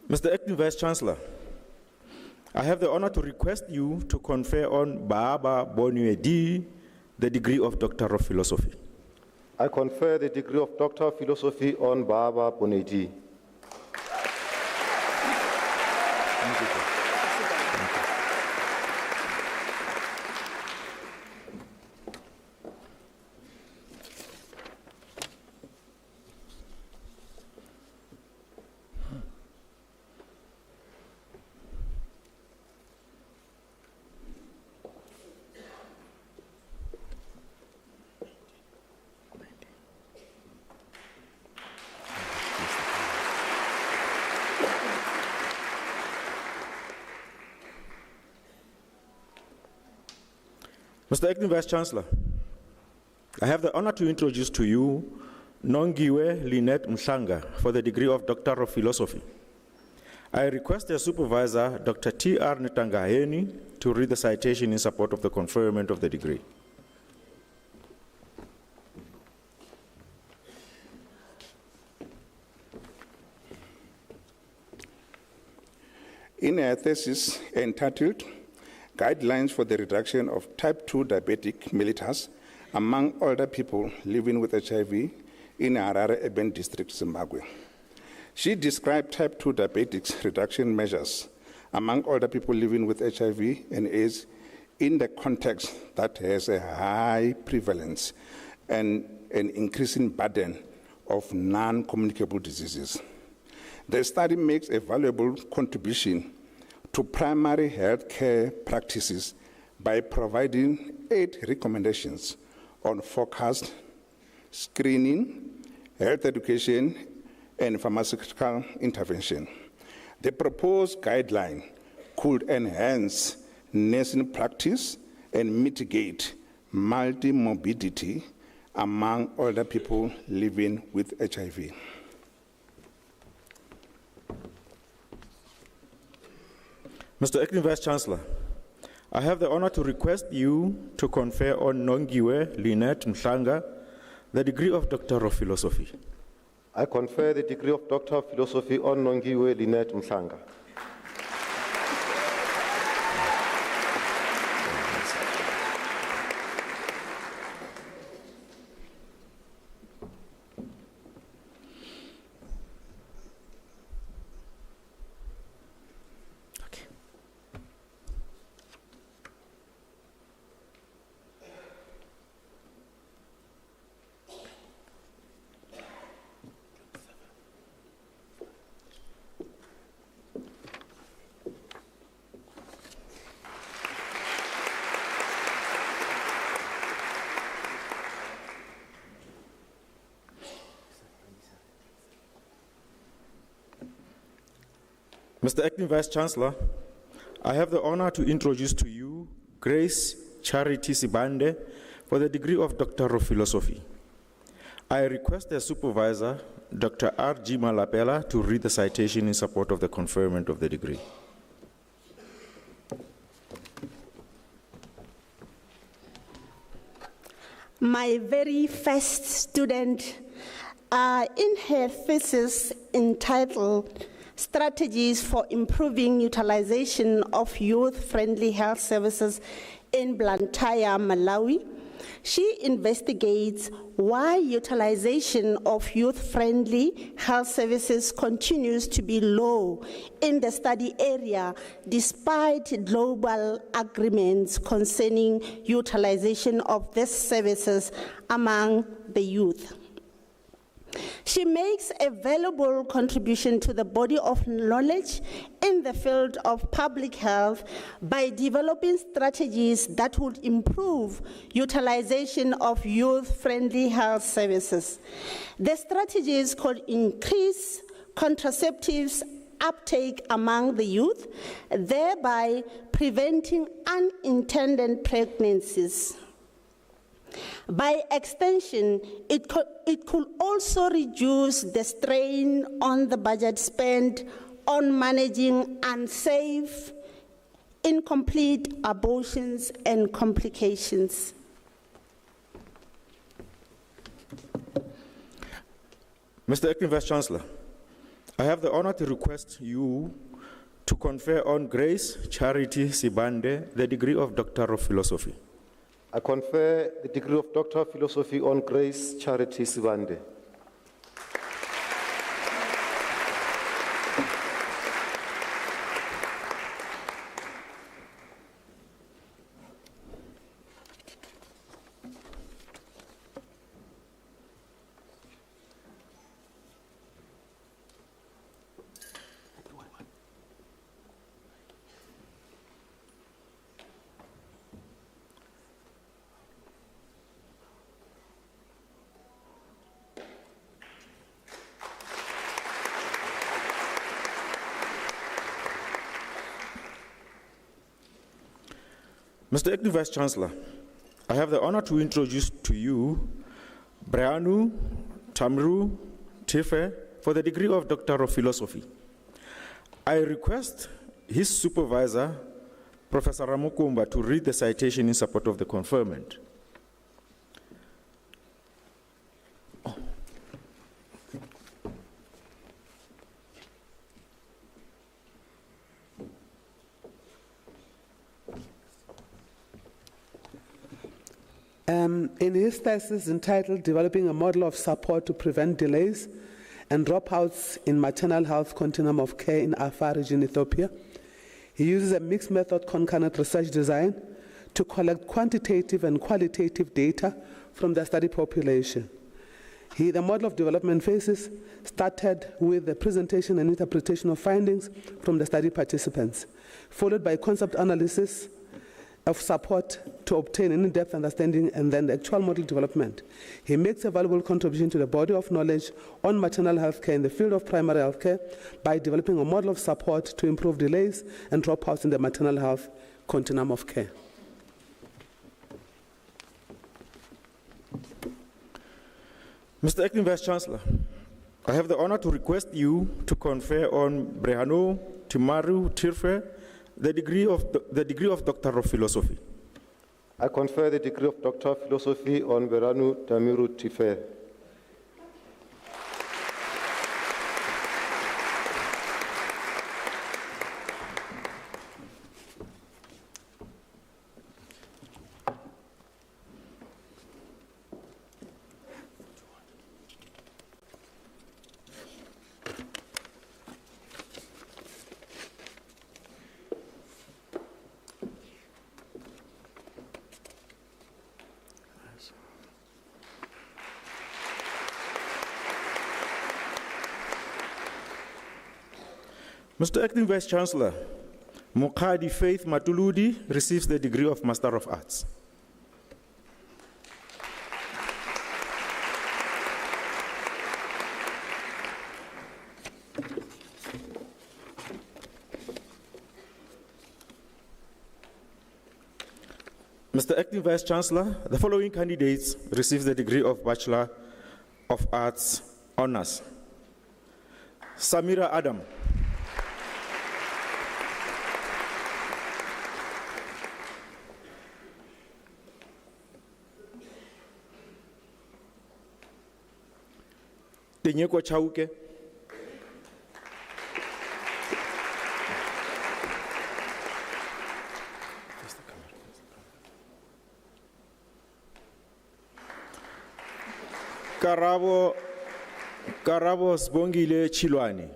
Speaker 7: Mr. Acting Vice-Chancellor, I have the honor to request you to confer on Baba Bonwedi the degree of Doctor of Philosophy.
Speaker 5: I confer the degree of Doctor of Philosophy on Baba Bonwedi.
Speaker 7: Mr. Acting Vice-Chancellor, I have the honor to introduce to you Nongiwe Lynette Mhlanga for the degree of Doctor of Philosophy. I request the supervisor, Dr. T.R. Netangaheni, to read the citation in support of the conferment of the degree.
Speaker 8: In a thesis entitled Guidelines for the Reduction of Type 2 Diabetic Mellitus Among Older People Living with HIV in Harare Urban District, Zimbabwe, she described type 2 diabetics reduction measures among older people living with HIV and AIDS in the context that has a high prevalence and an increasing burden of non-communicable diseases. The study makes a valuable contribution to primary health care practices by providing 8 recommendations on forecast, screening, health education, and pharmaceutical intervention. The proposed guideline could enhance nursing practice and mitigate multimorbidity among older people living with HIV.
Speaker 7: Mr. Acting Vice-Chancellor, I have the honor to request you to confer on Nongiwe Lynette Mhlanga the degree of Doctor of Philosophy.
Speaker 5: I confer the degree of Doctor of Philosophy on Nongiwe Lynette Mhlanga.
Speaker 7: Mr. Acting Vice-Chancellor, I have the honor to introduce to you Grace Charity Sibande for the degree of Doctor of Philosophy. I request the supervisor, Dr. R.G. Malapela, to read the citation in support of the conferment of the degree.
Speaker 6: My very first student, in her thesis entitled Strategies for Improving Utilization of Youth-Friendly Health Services in Blantyre, Malawi, she investigates why utilization of youth-friendly health services continues to be low in the study area despite global agreements concerning utilization of these services among the youth. She makes a valuable contribution to the body of knowledge in the field of public health by developing strategies that would improve utilization of youth-friendly health services. The strategies could increase contraceptives uptake among the youth, thereby preventing unintended pregnancies. By extension, it could also reduce the strain on the budget spent on managing unsafe, incomplete abortions and complications.
Speaker 7: Mr. Acting Vice-Chancellor, I have the honor to request you to confer on Grace Charity Sibande the degree of Doctor of Philosophy.
Speaker 5: I confer the degree of Doctor of Philosophy on Grace Charity Sibande.
Speaker 7: Mr. Acting Vice-Chancellor, I have the honor to introduce to you Breanu Tamru Tife for the degree of Doctor of Philosophy. I request his supervisor, Professor Ramukumba, to read the citation in support of the conferment.
Speaker 9: In his thesis entitled Developing a Model of Support to Prevent Delays and Dropouts in Maternal Health Continuum of Care in Afar region, Ethiopia, he uses a mixed method concurrent research design to collect quantitative and qualitative data from the study population. The model of development phases started with the presentation and interpretation of findings from the study participants, followed by concept analysis of support to obtain an in-depth understanding, and then the actual model development. He makes a valuable contribution to the body of knowledge on maternal health care in the field of primary health care by developing a model of support to improve delays and dropouts in the maternal health continuum of care.
Speaker 7: Mr. Acting Vice Chancellor, I have the honor to request you to confer on Breanu Timaru Tirfe the degree of Doctor of Philosophy.
Speaker 5: I confer the degree of Doctor of Philosophy on Breanu Tamiru Tife.
Speaker 7: Mr. Acting Vice Chancellor, Mukhadi Faith Matuludi receives the degree of Master of Arts. Mr. Acting Vice Chancellor, the following candidates receive the degree of Bachelor of Arts Honours. Samira Adam. Tenyeko Chauke. Karabo Sbongile Chilwani.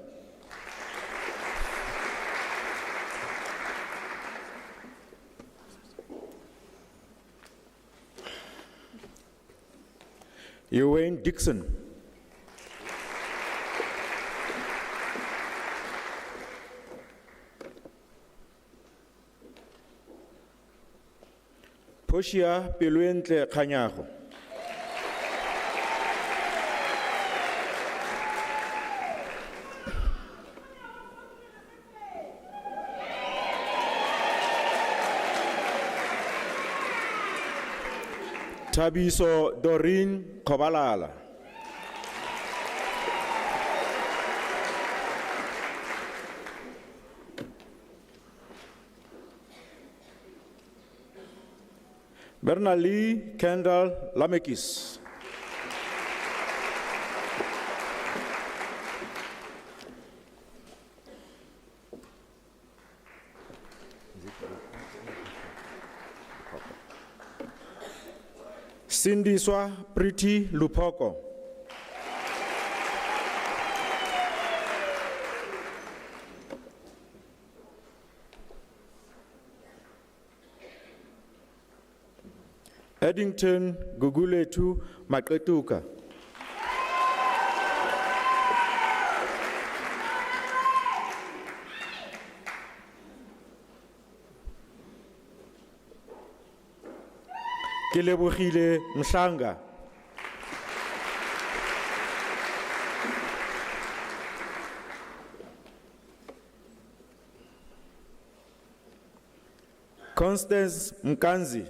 Speaker 7: Ewan Dixon. Poshia Peluentle Kanyago. Tabiso Doreen Kobalala. Bernali Kendall Lamekis. Cindy Swa Priti Lupoko. Eddington Guguletu Maketuka. Kelebogile Mshanga. Constance Mkanzi.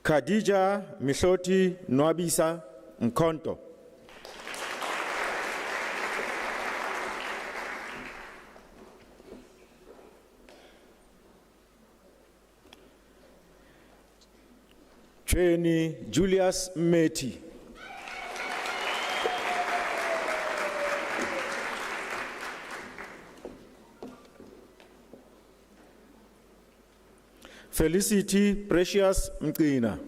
Speaker 7: Khadija Mihloti Nwabisa Mkhonto. Chweni Julius Meti. Felicity Precious Mkina.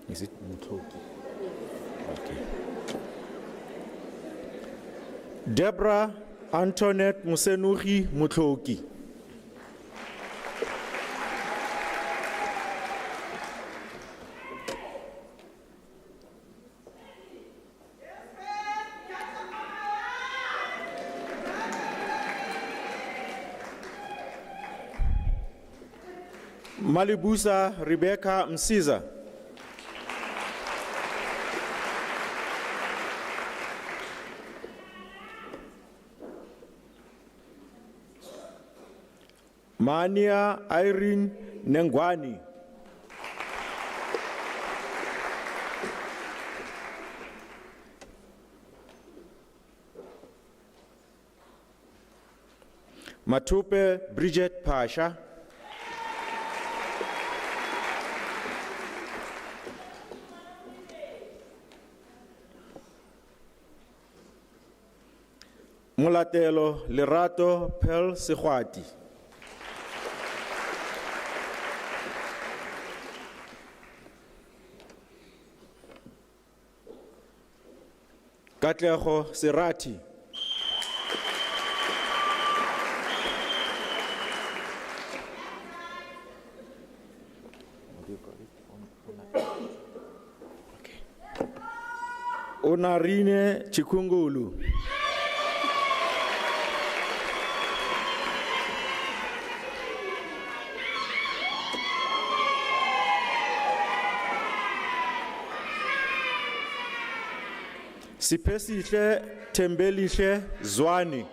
Speaker 7: Is it Muthoki? Okay. Deborah Antoinette Musenuhi Muthoki. Malibusa Rebecca Msiza. Mania Irene Nengwani. Matupe Bridget Pasha. Mulatelo Lerato Pel Sekhwati. Katlego Serati. Onarine Chikungulu. Sipesihle Tembelihle Zwani.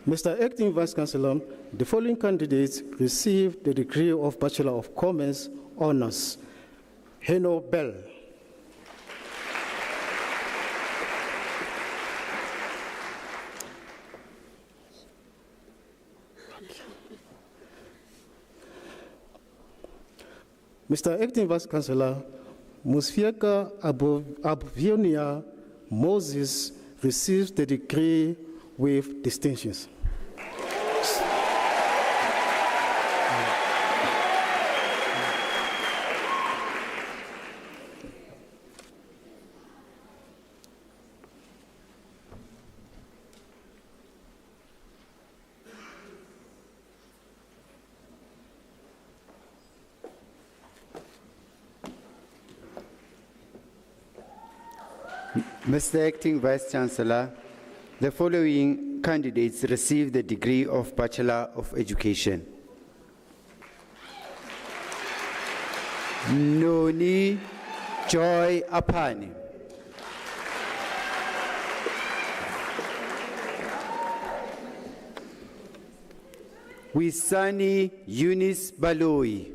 Speaker 10: Mr. Acting Vice Chancellor, the following candidates received the degree of Bachelor of Commerce Honours. Heno Bell. Mr. Acting Vice Chancellor, Musfieka Abuvionia Moses received the degree with distinctions.
Speaker 11: Mr. Acting Vice Chancellor, the following candidates received the degree of Bachelor of Education. Noni Joy Apani. Wisani Eunice Baloi.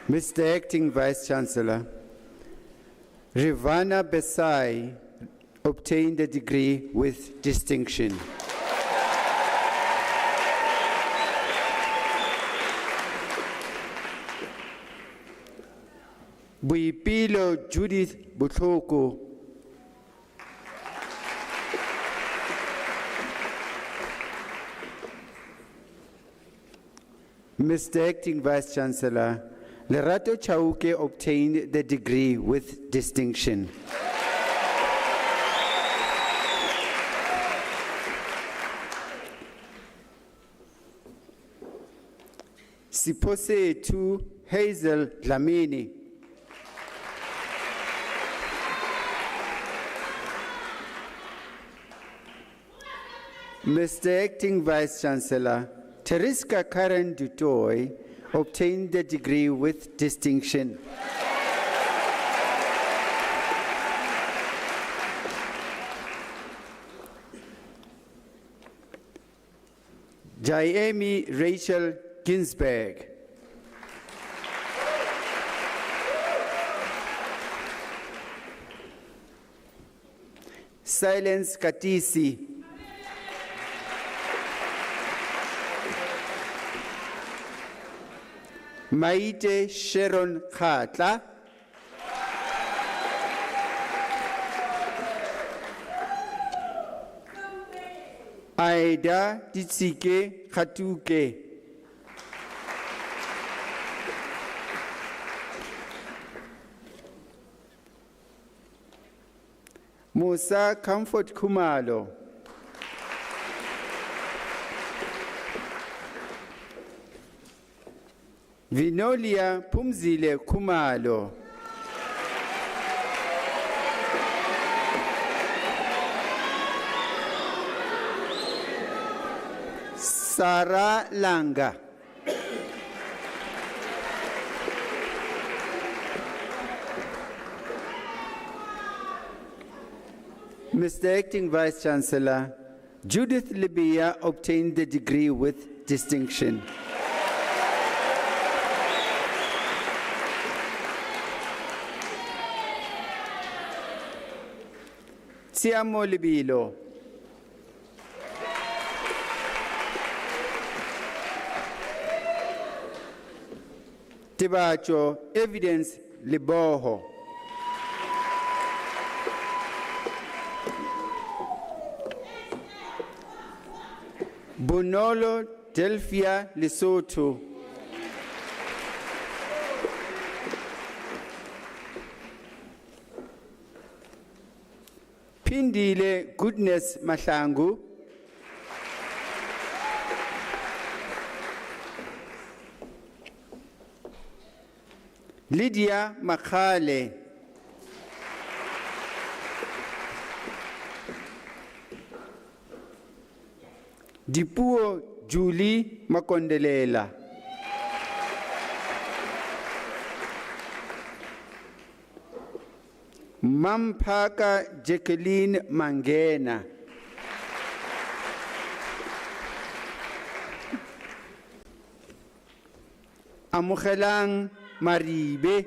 Speaker 11: Mr. Acting Vice Chancellor, Rivana Besai obtained a degree with distinction. Buipilo Judith Butloko. Mr. Acting Vice Chancellor, Lerato Chauke obtained the degree with distinction. Siposethu Hazel Dlamini. Mr. Acting Vice Chancellor, Teriska Karen Dutoy obtained the degree with distinction. Jaiemi Rachel Ginsberg. Silence Katisi. Maite Sharon Khatla. Aida Ditsike Khatuke. Musa Comfort Kumalo. Vinolia Pumzile Kumalo. Sara Langa. Mr. Acting Vice Chancellor, Judith Libya obtained the degree with distinction. Siamo Libilo. Tibacho Evidence Liboho. Bonolo Delphia Lesotho. Pindile Goodness Mahlangu. Lydia Makhale. Dipuo Julie Makondelela. Mampaka Jacqueline Mangena. Amogelang Maribe.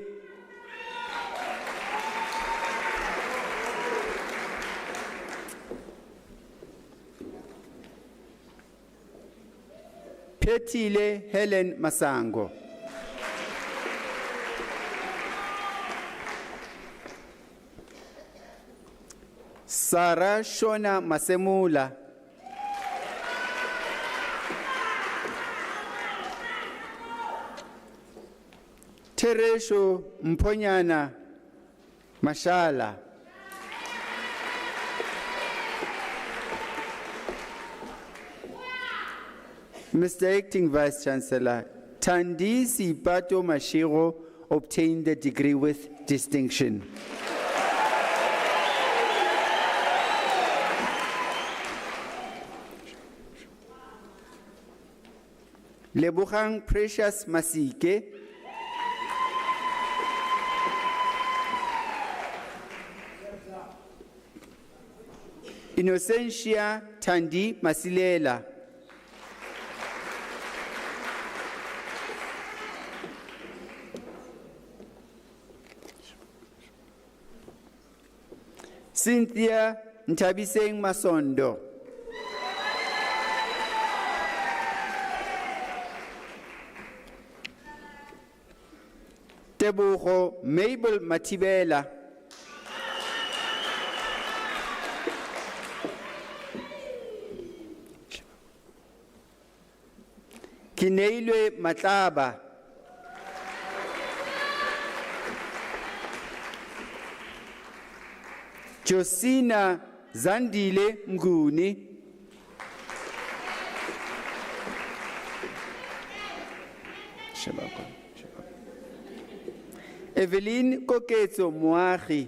Speaker 11: Petile Helen Masango. Sarah Shona Masemula. Teresho Mponyana Mashala. Mr. Acting Vice Chancellor, Tandisi Pato Mashiro obtained the degree with distinction. Lebogang Precious Masike. Innocentia Tandi Masilela. Cynthia Ntabiseng Masondo. Tebogo Mabel Matibela. Kineilwe Matlaba. Josina Zandile Mguni, Evelyn Koketso Moagi,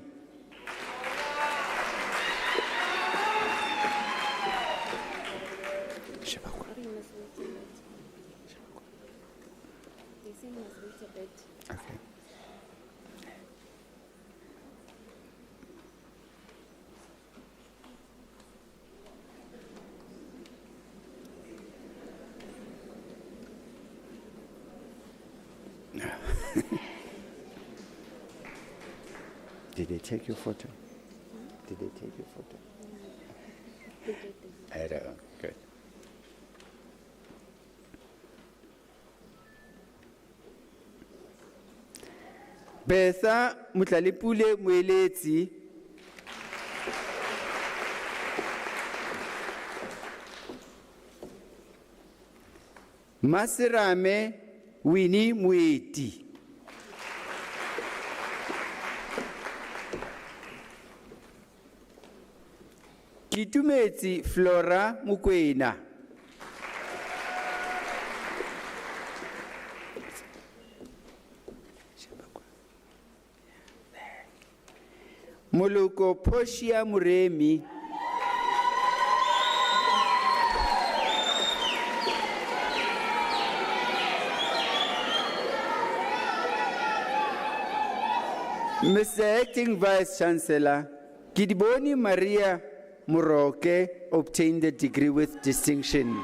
Speaker 11: Did they take your photo? Did they take your photo? I don't know. Good. Betha Mutlalipule Mweletsi, Masirame Winnie Mweti, Kitumetsi Flora Mukwena, Moloko Poshia Muremi, Mr. Acting Vice Chancellor, Kidiboni Maria Muroke obtained the degree with distinction.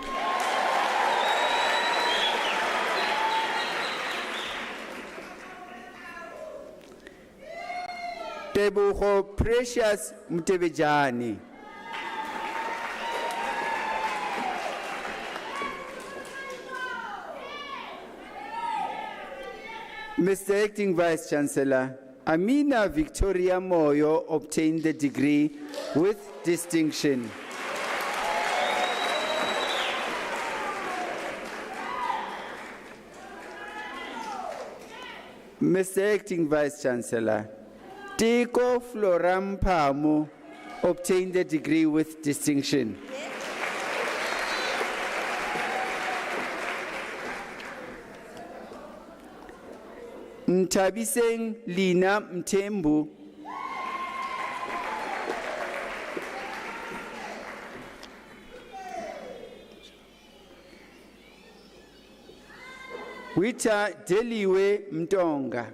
Speaker 11: Tebuho Precious Mutebejani, Mr. Acting Vice Chancellor, Amina Victoria Moyo obtained the degree with distinction. Mr. Acting Vice Chancellor, Tiko Floram Pamu obtained the degree with distinction. Ntabiseng Lina Mtembu, Wita Deliwe Mtonga,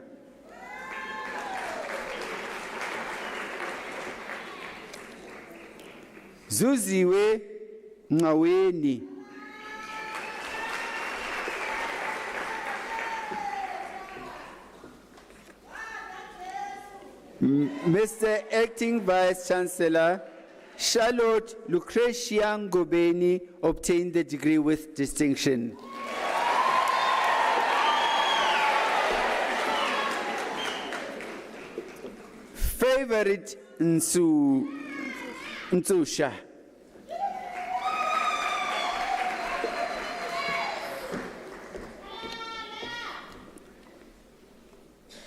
Speaker 11: Zuziwe Mwaweni, Mr. Acting Vice Chancellor, Charlotte Lucretia Ngobeni obtained the degree with distinction. Favorite Nsusha,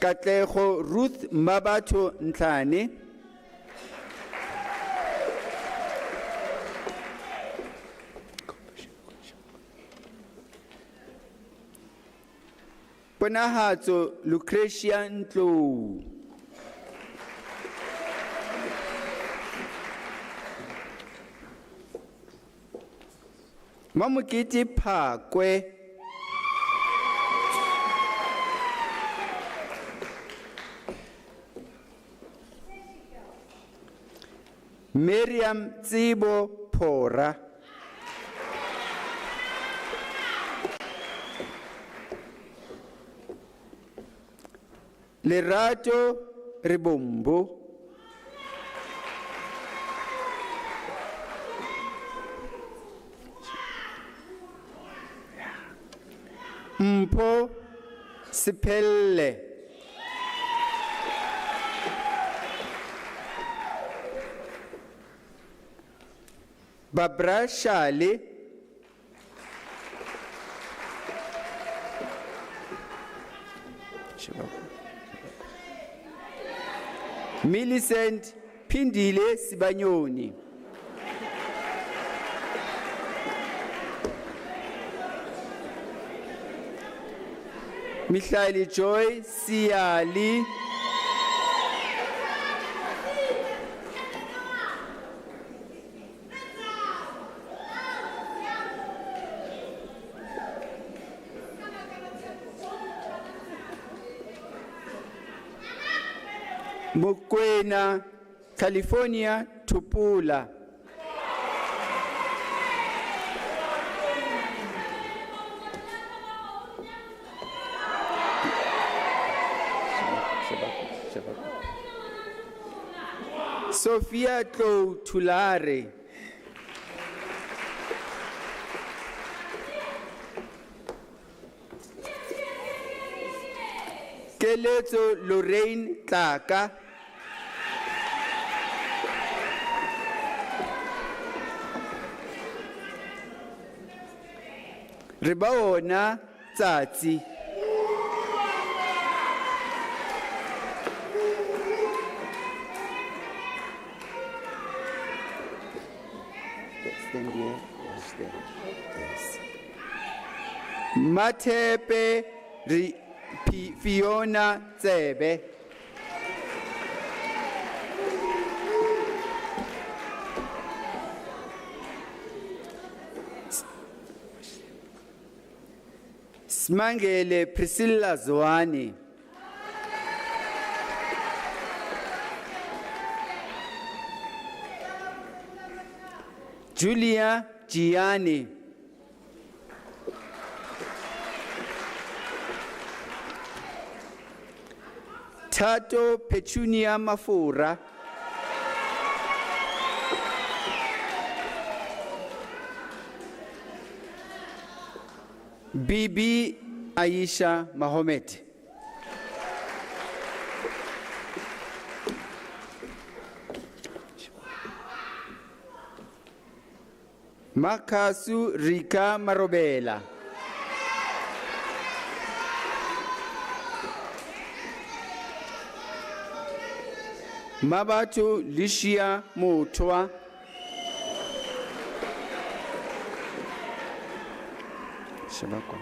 Speaker 11: Katlego Ruth Mabato Ntlane, Ponahatso Lucretia Ntlou, Mamukiti Phakwe, Miriam Tsibo Pora, Lerato Ribombo, Mpo Sipelle, Babra Shali, Millicent Phindile Sibanyoni. Mihlali Joy Siyali. Mokwena California Tupula. Sophia Tulare. Keletso Lorraine Tlaka. Rebaona Tsatsi. Stand here. Stand. Yes. Matepe Fiona Tsebe. Smangele Priscilla Zwani. Julia Gianni. Tato Petunia Mafura. Bibi Aisha Mohammed. Makasu Rika Marobela. Mabatu Lishia Mutwa. Shabakwa.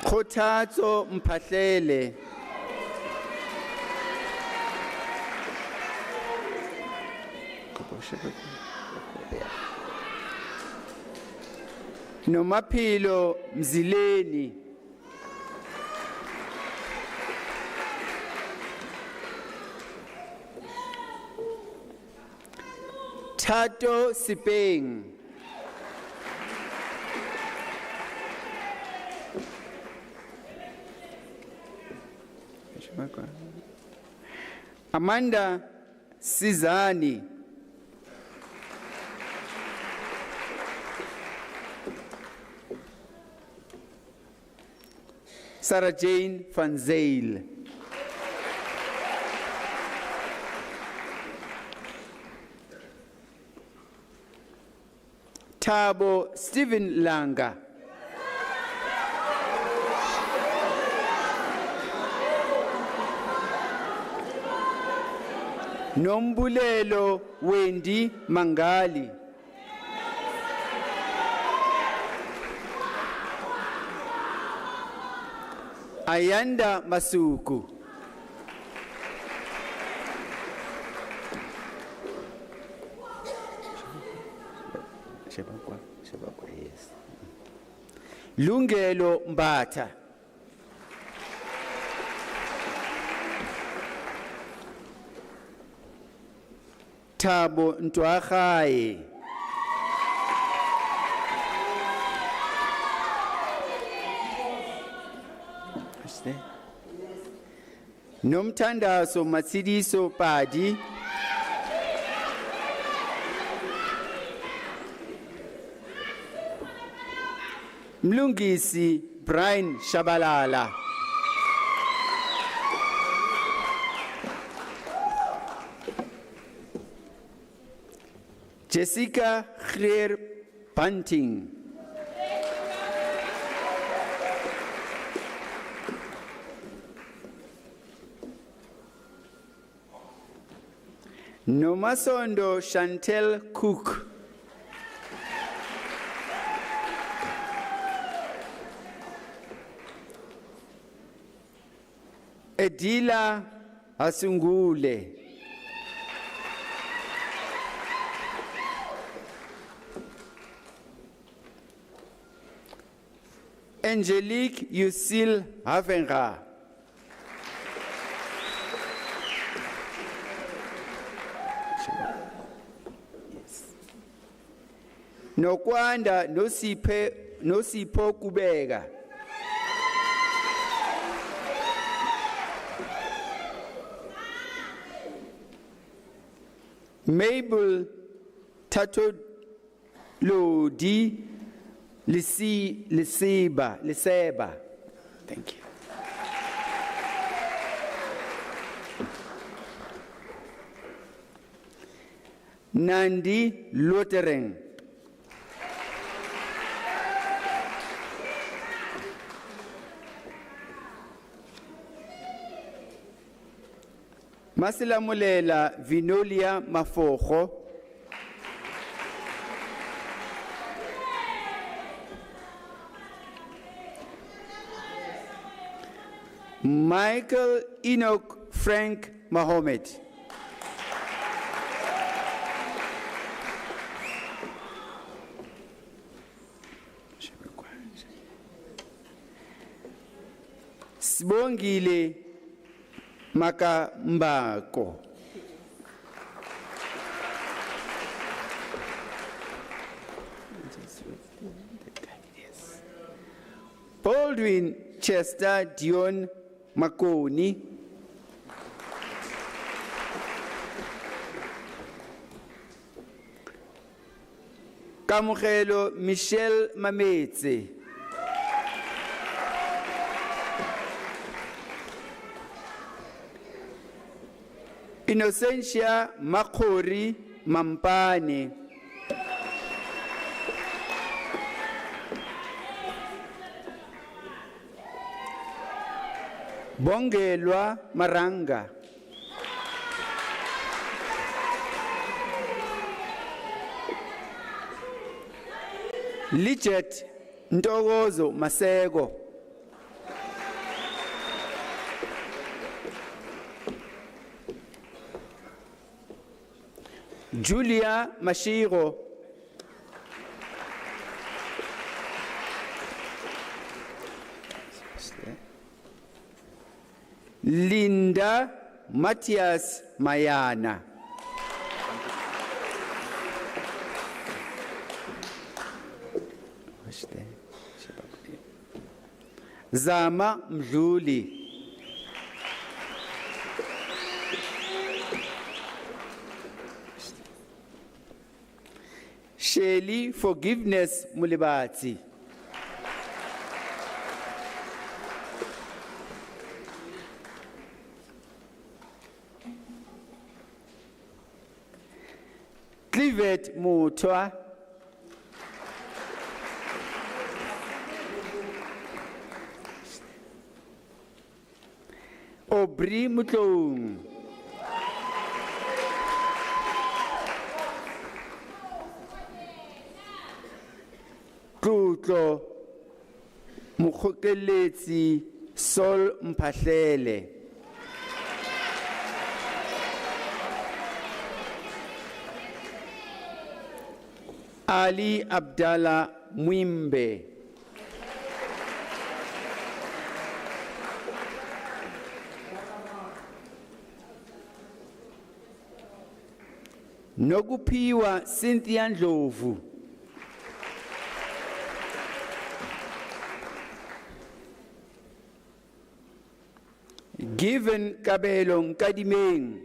Speaker 11: Khotatso Mphahlele. Nomaphilo Mzileni. Tato Sipeng. Amanda Sizani. Sarah Jane van Zyl. Thabo Stephen Langa. Nombulelo Wendy Mangali. Ayanda Masuku. Shabakwa, yes. Lungelo Mbata. Thabo Ntwagaye. Nomthandazo Matsidiso Padi. Mlungisi Brian Shabalala. Jessica Khrir Bunting. Nomasondo Chantel Cook. Edila Asungule. Angelique Yusil Havenga. Nokwanda Nosipho Kubega. Mabel Tato Lodi Liseba. Thank you. Nandi Lotering. Masilamulela Vinolia Mafogo. Michael Enoch Frank Mohammed. Sibongile Makambako. Baldwin Chester Dion Makoni. Kamugelo Michelle Mametse. Innocentia Makori Mampane. Bongelwa Maranga. Lichet Ntogozo Masego. Julia Mashiro. Linda Matthias Mayana. Zama Mdluli. Shelly Forgiveness Mulibati. Clivet Mutwa. Obri Mutlong. Tlotlo Mokgokeletsi Sol Mphahlele. Ali Abdallah Mwimbe. Nokupiwa Cynthia Ndlovu. Given Kabelo Nkadimeng.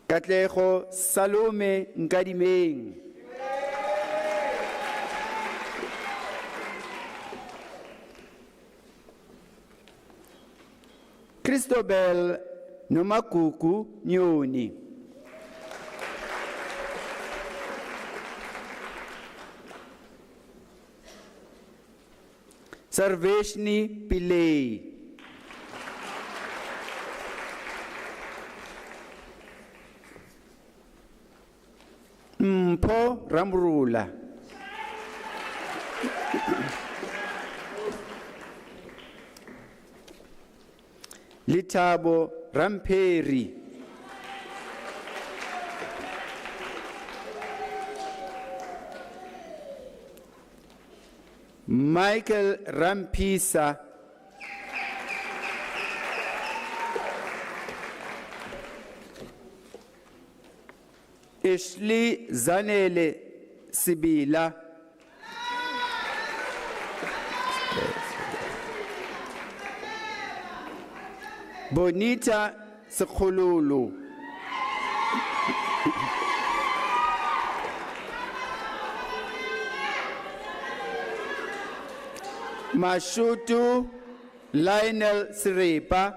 Speaker 11: Katlego Salome Nkadimeng. Christobel Nomakuku Nyoni. Sarveshni Pillay. Mpho Ramrula. Litabo Ramperi. Michael Rampisa. Ashley Zanele Sibila. Bonita Sekhululu. Mashutu Lionel Siripa.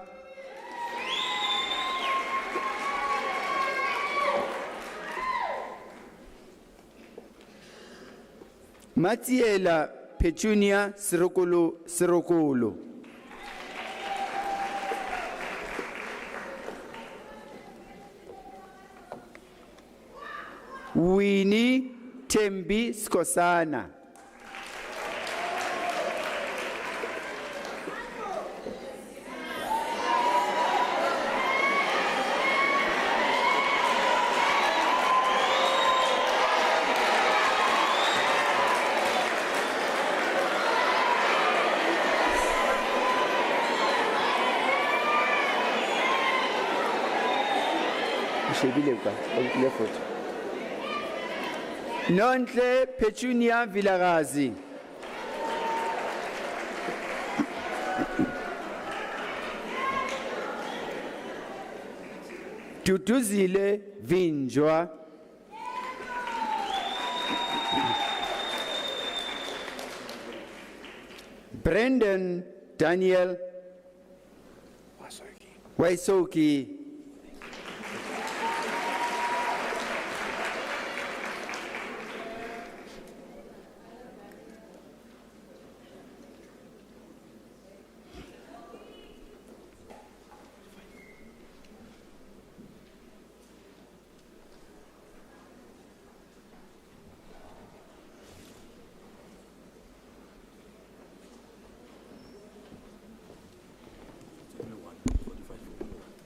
Speaker 11: Matiela Petunia Sirokulu. Winnie Tembi Skosana. Nontle Petunia Vilagazi. Tutuzile Vinjwa. Brendan Daniel Waisoki.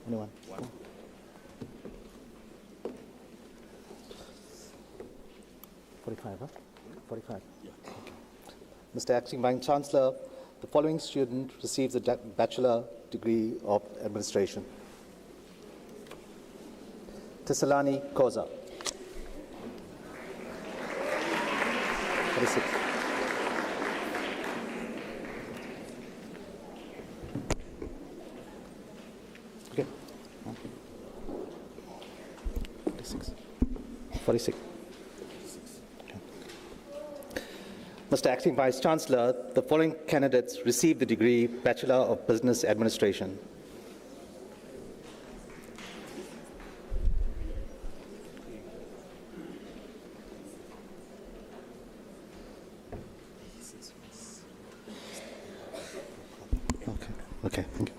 Speaker 12: Anyone? 45, huh? 45. Yeah. Okay. Mr. Acting Vice Chancellor, the following student receives a Bachelor degree of Administration. Tisalani Koza. 46. Okay. 46. 46. Okay. Mr. Acting Vice Chancellor, the following candidates received the degree Bachelor of Business Administration. Okay, thank you.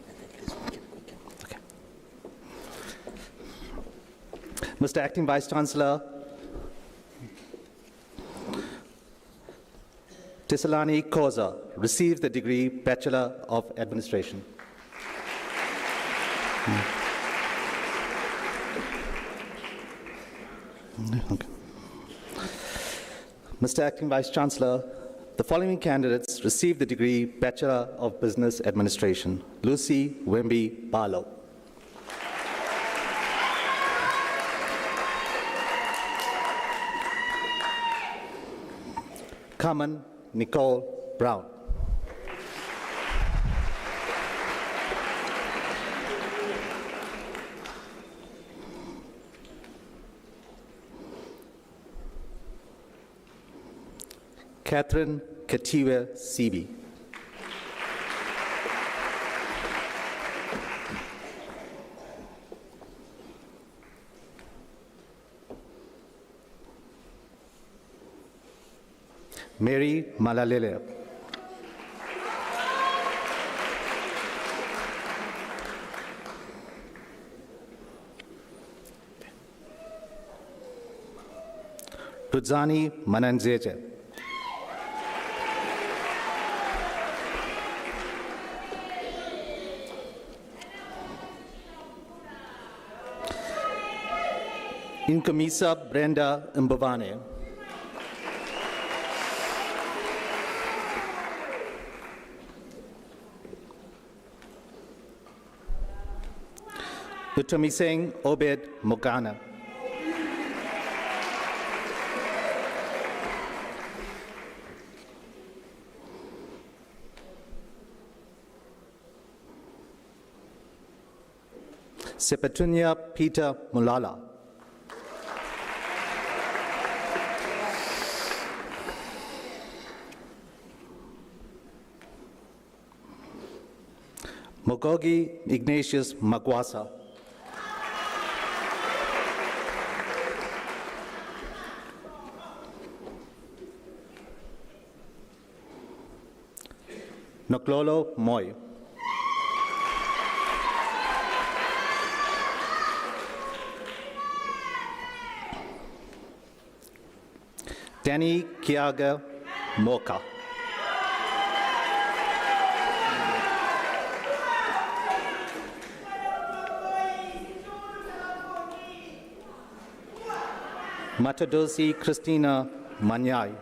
Speaker 12: Okay. Mr. Acting Vice Chancellor, Tisalani Koza received the degree Bachelor of Administration. Okay. Mr. Acting Vice Chancellor, the following candidates received the degree Bachelor of Business Administration. Lucy Wemby Barlow. Carmen Nicole Brown. Catherine Katiwe Sibi. Mary Malalele. Budzani Mananzeje. Inkamisa Brenda Mbavane. Uttamiseng Obed Mogana. Sepetunia Peter Mulala. Mogogi Ignatius Magwasa. Noklolo Moy. Danny Kiaga Moka. Matadosi Christina Manyai.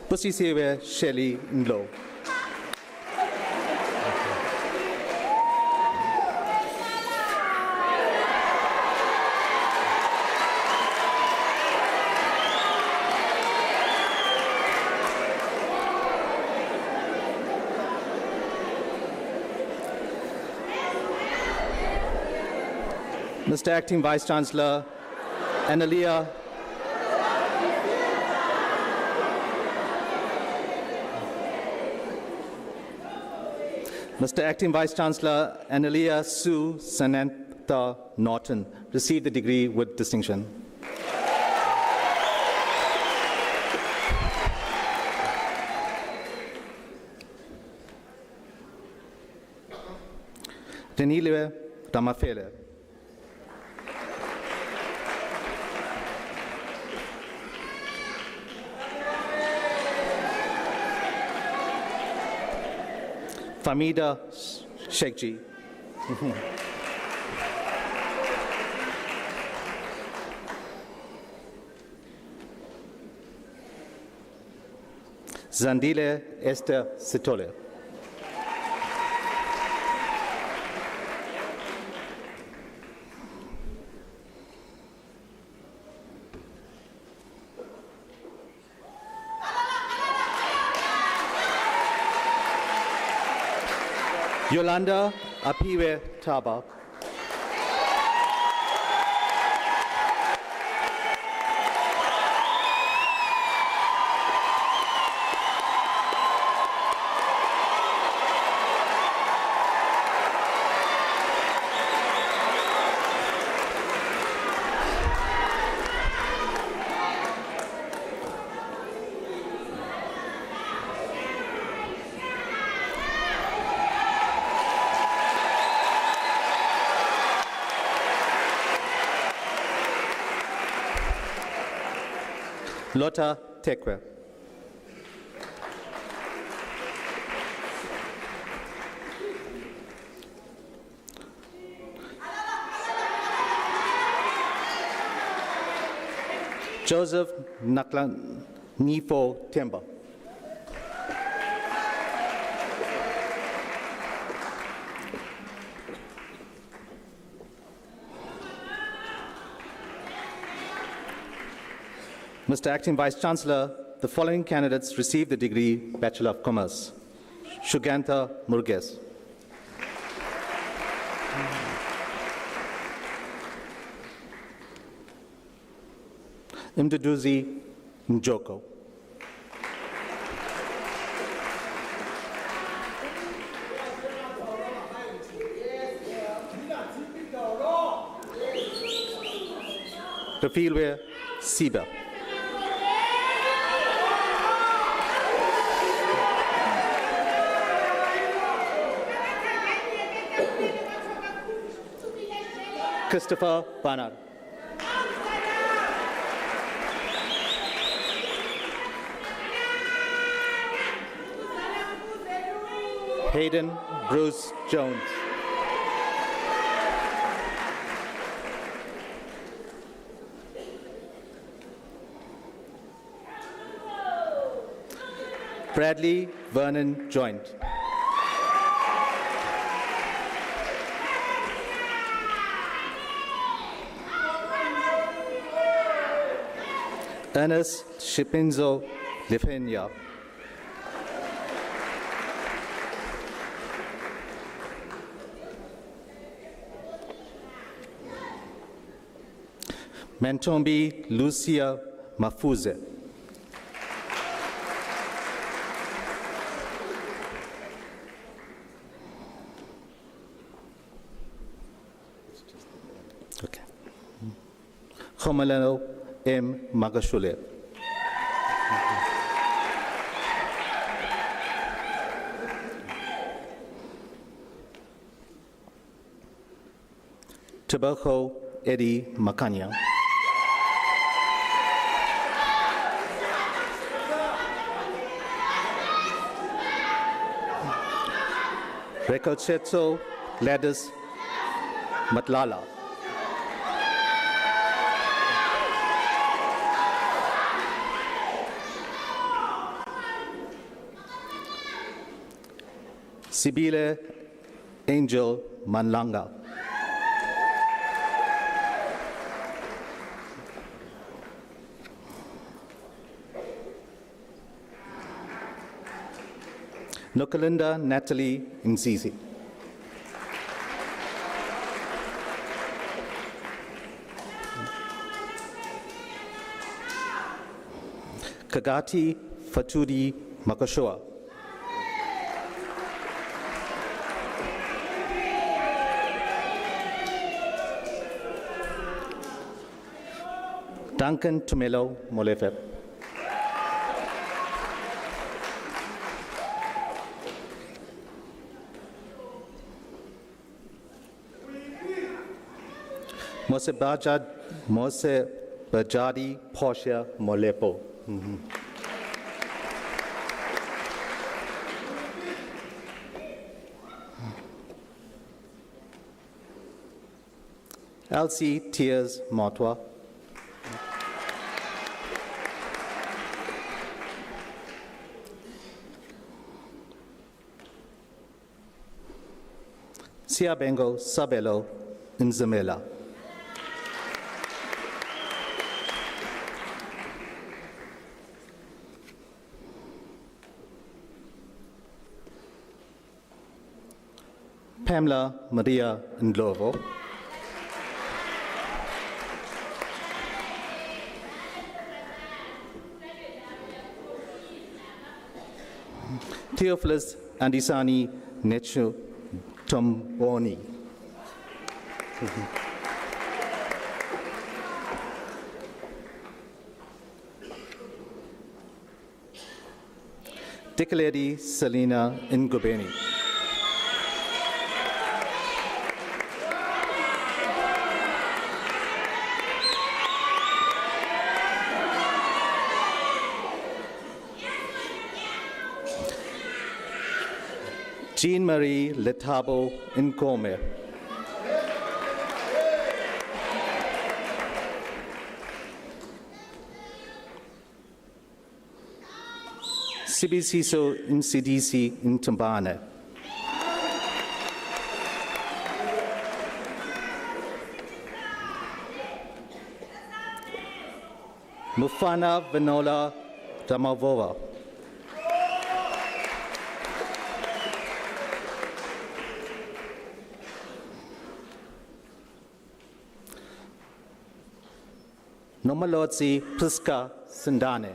Speaker 12: Pusisewe Shelley Nglo. Mr. Acting Vice Chancellor, Analia Mr. Acting Vice Chancellor Analia Sue Sanantha Norton received the degree with distinction. Denile Ramafele. Famida Sheikji. Zandile Esther Sitole. Yolanda Apiwe Taba. Lotta Tekwe. Joseph Naklan Nifo Temba. Mr. Acting Vice Chancellor, the following candidates received the degree Bachelor of Commerce. Shugantha Murges. Imdaduzi Njoko. Rafilwe Siba. Christopher Barnard. Hayden Bruce Jones. Bradley Vernon Joint. Ernest Shipinzo Lifenia. Mantombi Lucia Mafuze. Okay. Khomaleno M. Magashule. Tobacco Eddie Makanya. Rekochetso Gladys Matlala. Sibile Angel Manlanga. Nokalinda Natalie Nzizi. Kagati Fatudi Makashoa. Duncan Tumelo Molefe. Mose Bajadi Portia Molepo. Elsie Tears Motwa. Siabengo Sabelo Nzamela. Pamela Maria Ndlovo. Theophilus Andisani Nechu Tomboni. Dikaledi Selina Ngobeni. Jean-Marie Letabo Nkome. Sibisiso Nsidisi Ntambane. Mufana Vanola Damavova. Nomalotsi Priska Sindane.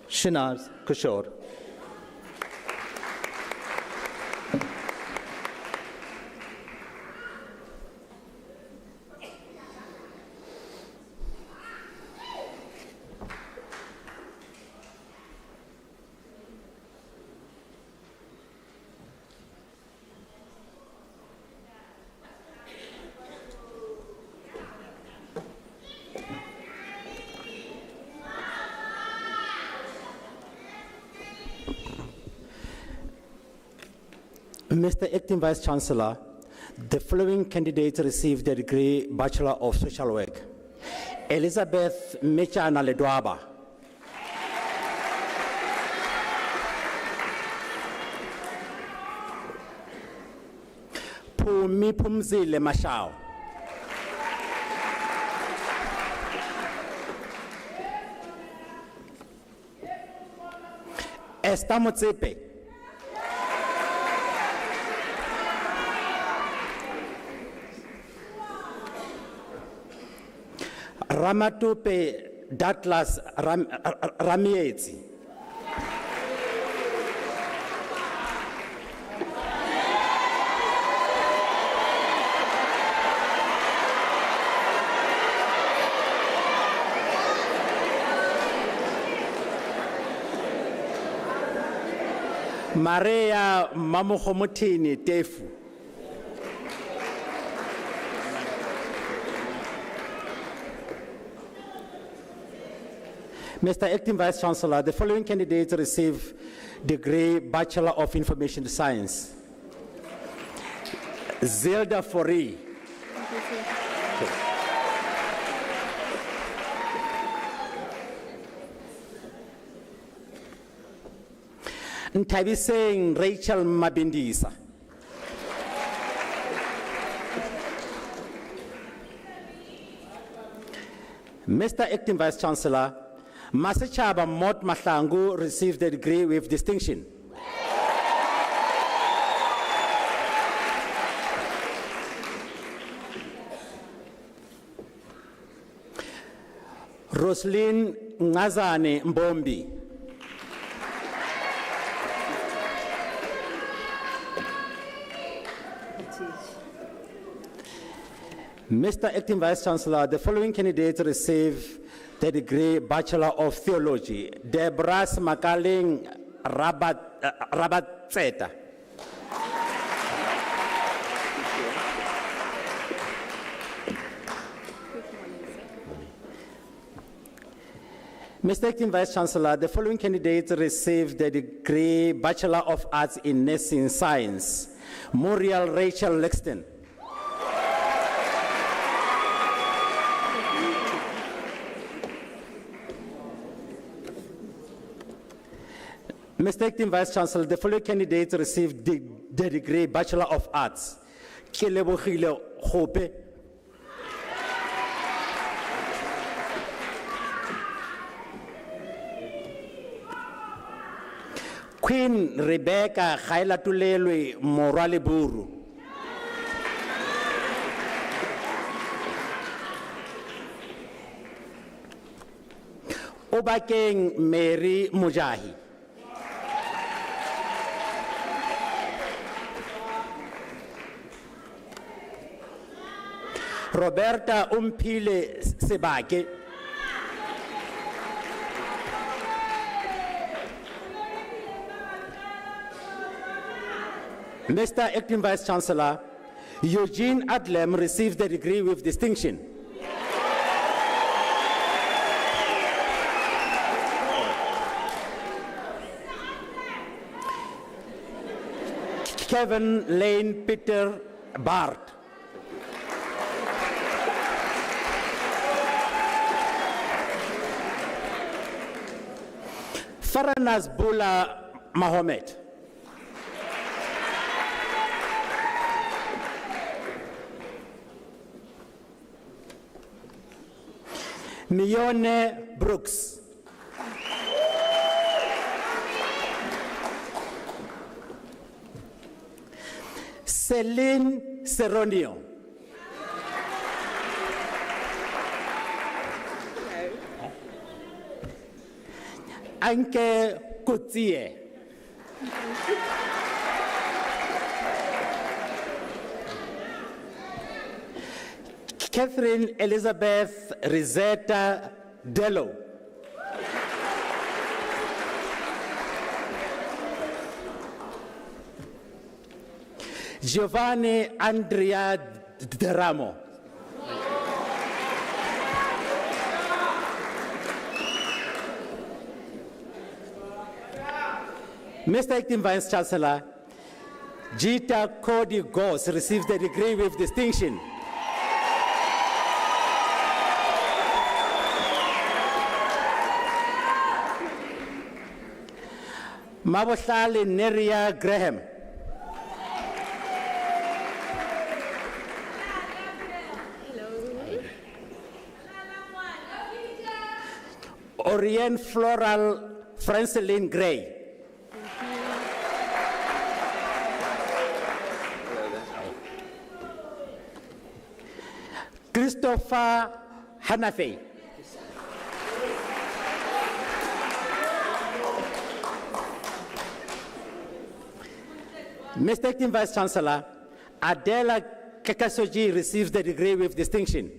Speaker 12: Shinaz Kishore.
Speaker 10: Mr. Acting Vice Chancellor, the following candidates received the degree Bachelor of Social Work. Elizabeth Mechana Ledwaba. Phumi Phumzile Mashao. Esther Motsepe. Ramatupe Douglas Ramiezi. Maria Mamohomotini Tefu. Mr. Acting Vice Chancellor, the following candidates receive degree Bachelor of Information Science. Zelda Fori. Ntabiseng Rachel Mabindisa. Mr. Acting Vice Chancellor, Masechaba Mot Mahlangu received the degree with distinction. Roslyn Ngazane Mbombi. Mr. Acting Vice Chancellor, the following candidates receive the degree Bachelor of Theology. Deborah Makaling Rabatseta. Mr. Acting Vice Chancellor, the following candidates received the degree Bachelor of Arts in Nursing Science. Muriel Rachel Lexton. Mr. Acting Vice Chancellor, the following candidates received the degree Bachelor of Arts. Kelebohile Hope. Queen Rebecca Khailatulelwe Morale Buru. Obakeng Mary Mujahi. Roberta Umpile Sebake. Mr. Acting Vice Chancellor, Eugene Adlem received the degree with distinction. Kevin Lane Peter Bart. Faranas Bula Mohammed. Mione Brooks. Celine Seronio. Anke Kutie. Catherine Elizabeth Rizetta Dello. Giovanni Andrea Deramo. Mr. Acting Vice Chancellor, Gita Cody Goss receives the degree with distinction. Mabohlale Neria Graham. Orient Floral Franceline Gray. Christopher Hanafi. Mr. Acting Vice Chancellor, Adela Kekasoji receives the degree with distinction.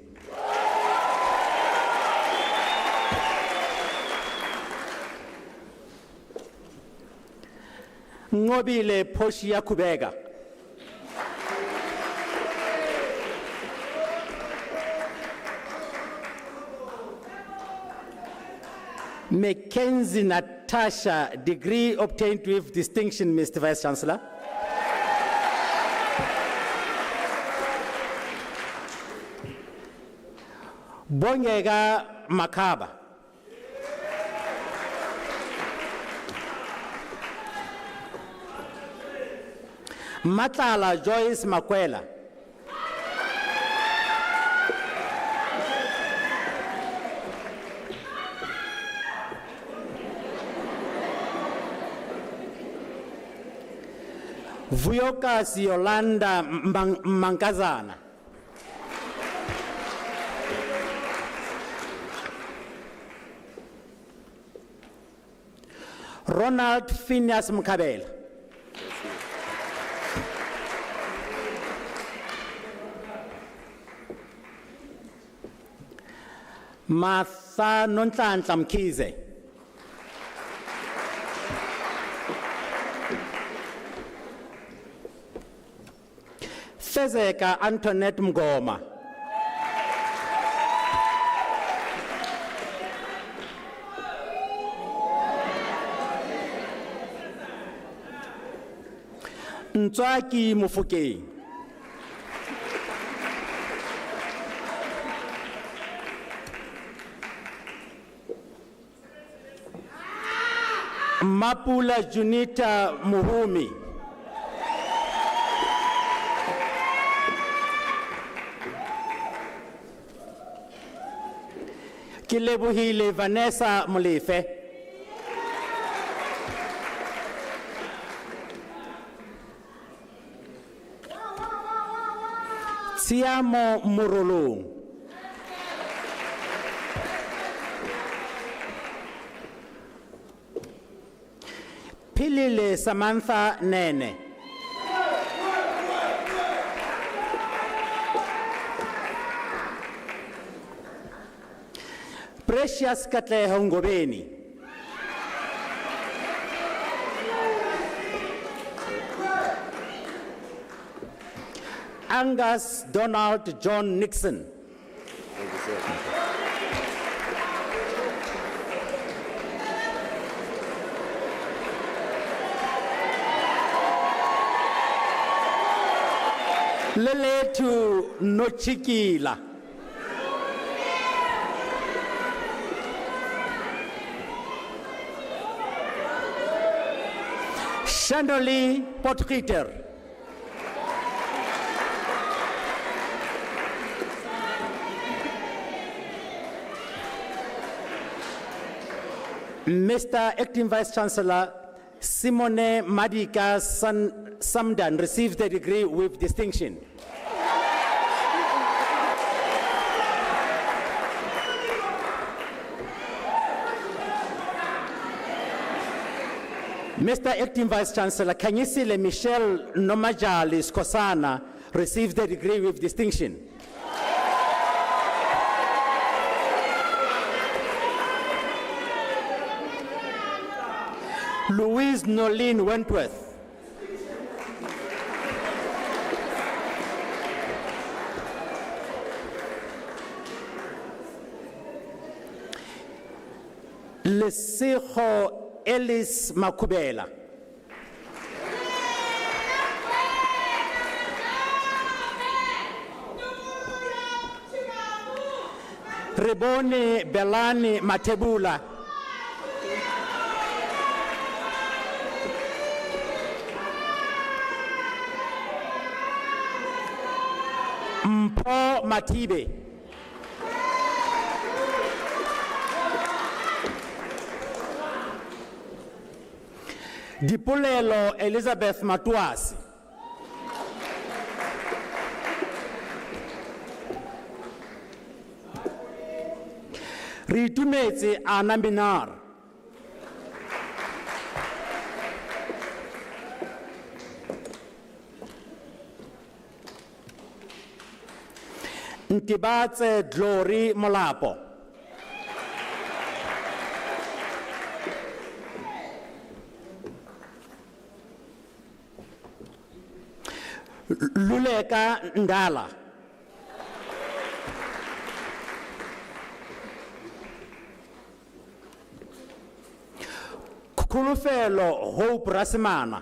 Speaker 10: Ngobile Poshia Kubega. Mackenzie Natasha, degree obtained with distinction, Mr. Vice Chancellor. Bongega Makaba. Matala Joyce Makwela. Vuyokas Yolanda Mankazana. Ronald Phineas Mkabela. Martha Nonhlanhla Mkhize. Fezeka Antoinette Mgoma. Ntswaki Mufokeng. Mapula Junita Muhumi. Kilebohile Vanessa Molefe. Siamo Murulu. Pilile Samantha Nene. Precious Katleho Ngobeni. Angus Donald John Nixon. Leletu Nochikila. Shandoli Potgieter. Mr. Acting Vice Chancellor, Simone Madika Samdan receives the degree with distinction. Mr. Acting Vice Chancellor, Kanyisile Michelle Nomajali Skosana receives the degree with distinction. Louise Nolene Wentworth. Lesego Ellis Makubela. Rebone Belani Matebula. Mpo Matibe. Dipolelo Elizabeth Matuasi. Ritumetse Ana Binar. Ntibatse Glory Molapo. Luleka Ndala. Kulufelo Hope Rasimana.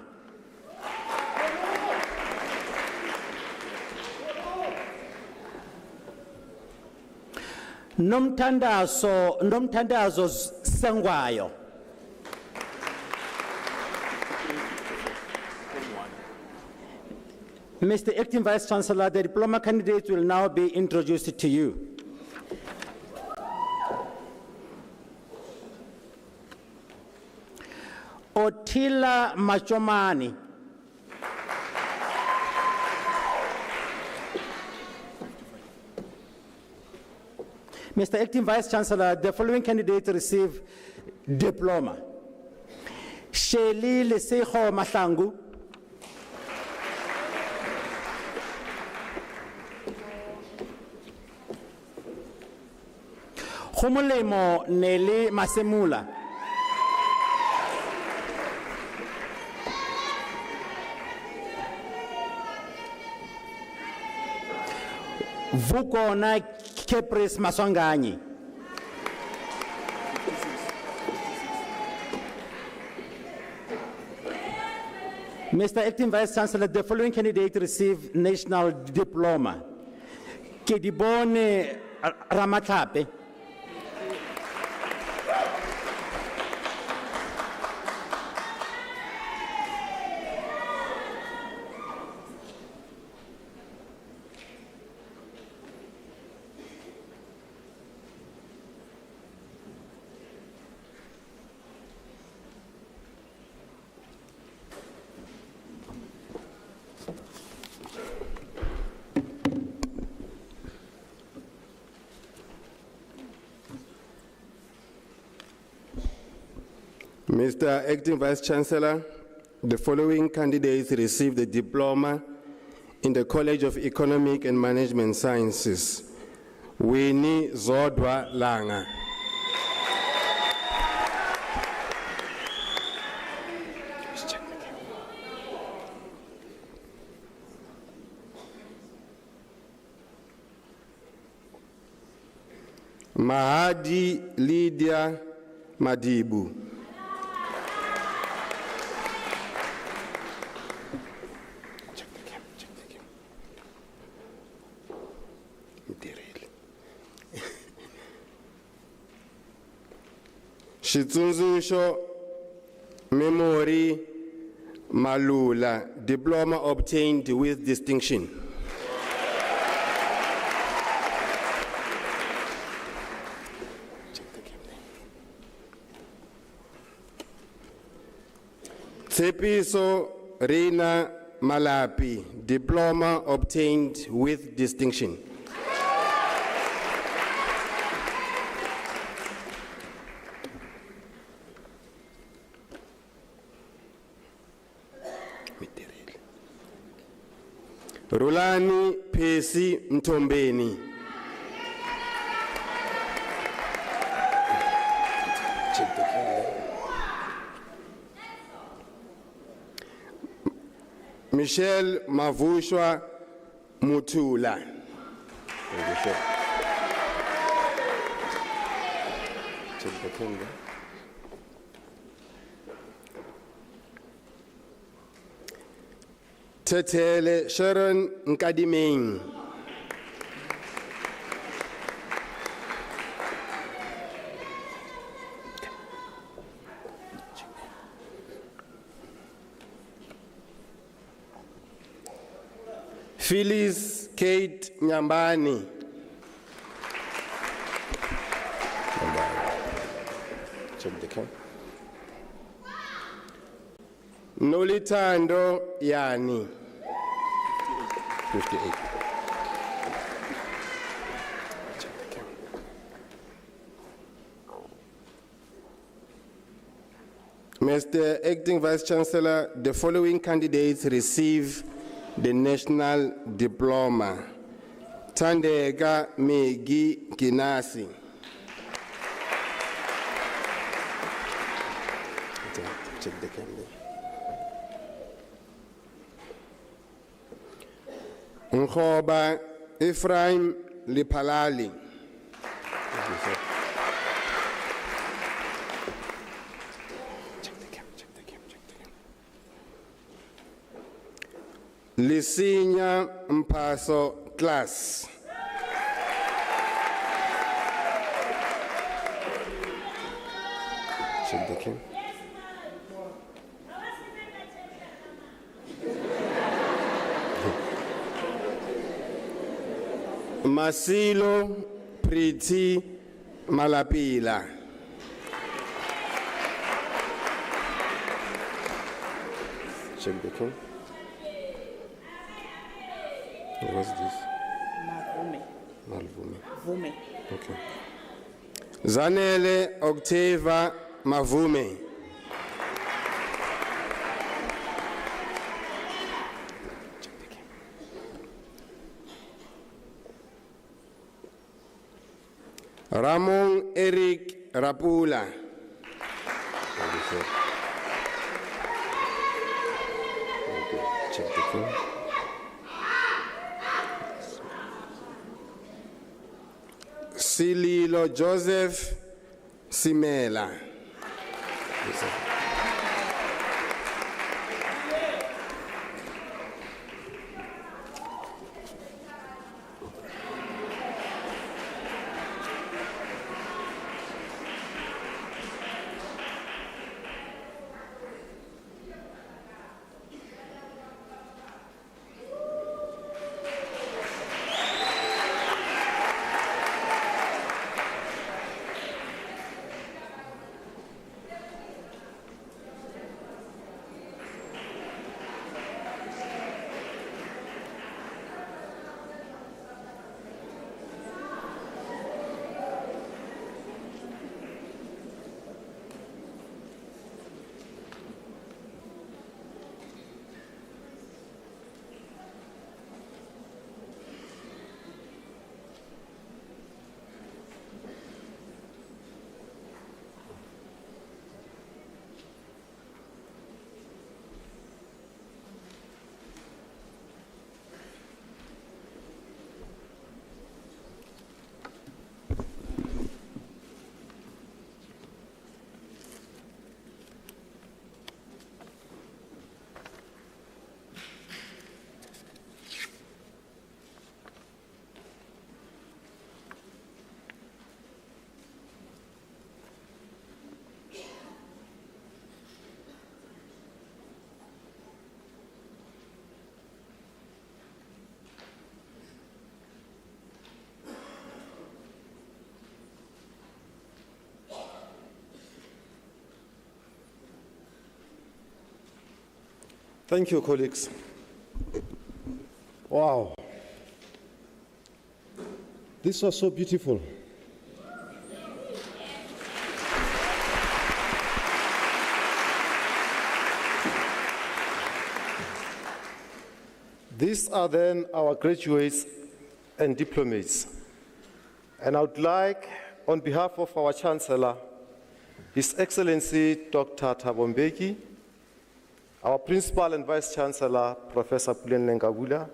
Speaker 10: Nomtandazo Sengwayo. Mr. Acting Vice Chancellor, the diploma candidates will now be introduced to you. Otila Machomani. Mr. Acting Vice Chancellor, the following candidates receive diploma. Sheli Leseho Mahlangu. Humulemo Neli Masemula. Vukona Kepris Maswangani. Mr. Acting Vice Chancellor, the following candidate received national diploma. Kedibone Ramatlape.
Speaker 13: Mr. Acting Vice Chancellor, the following candidates received a diploma in the College of Economic and Management Sciences. Winnie Zodwa Langa. Mahadi Lydia Madibu. Shitsunzusho Memory Malula, diploma obtained with distinction. Tsepiso Reina Malapi, diploma obtained with distinction. Rulani Pesi Mtombeni. Michelle Mavushwa Mutula. Tetele Sharon Nkadiming. Phyllis Kate Nyambani.
Speaker 7: Check the cam.
Speaker 13: Nolitando Yani.
Speaker 7: 58.
Speaker 13: Mr. Acting Vice Chancellor, the following candidates receive the national diploma. Tandega Megi Ginasi.
Speaker 7: Check the camera.
Speaker 13: Nkhoba Ephraim Lipalali. Lisinya Mpaso Class.
Speaker 7: Check the cam.
Speaker 13: Masilo Priti Malapila.
Speaker 7: Check the cam. What's this? Malvume.
Speaker 6: Vume.
Speaker 7: Okay.
Speaker 13: Zanele Octava Mavume. Ramon Eric Rapula.
Speaker 7: Check the cam.
Speaker 13: Sililo Joseph Simela.
Speaker 5: Thank you, colleagues. Wow. This was so beautiful. These are then our graduates and diplomates. And I would like, on behalf of our Chancellor, His Excellency Dr. Thabo Mbeki, our Principal and Vice Chancellor, Professor Puleng Ngabula,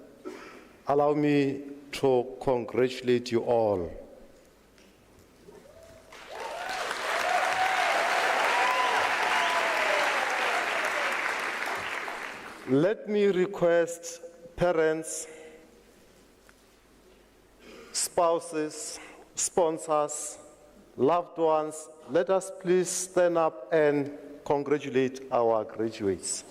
Speaker 5: allow me to congratulate you all. Let me request parents, spouses, sponsors, loved ones, let us please stand up and congratulate our graduates.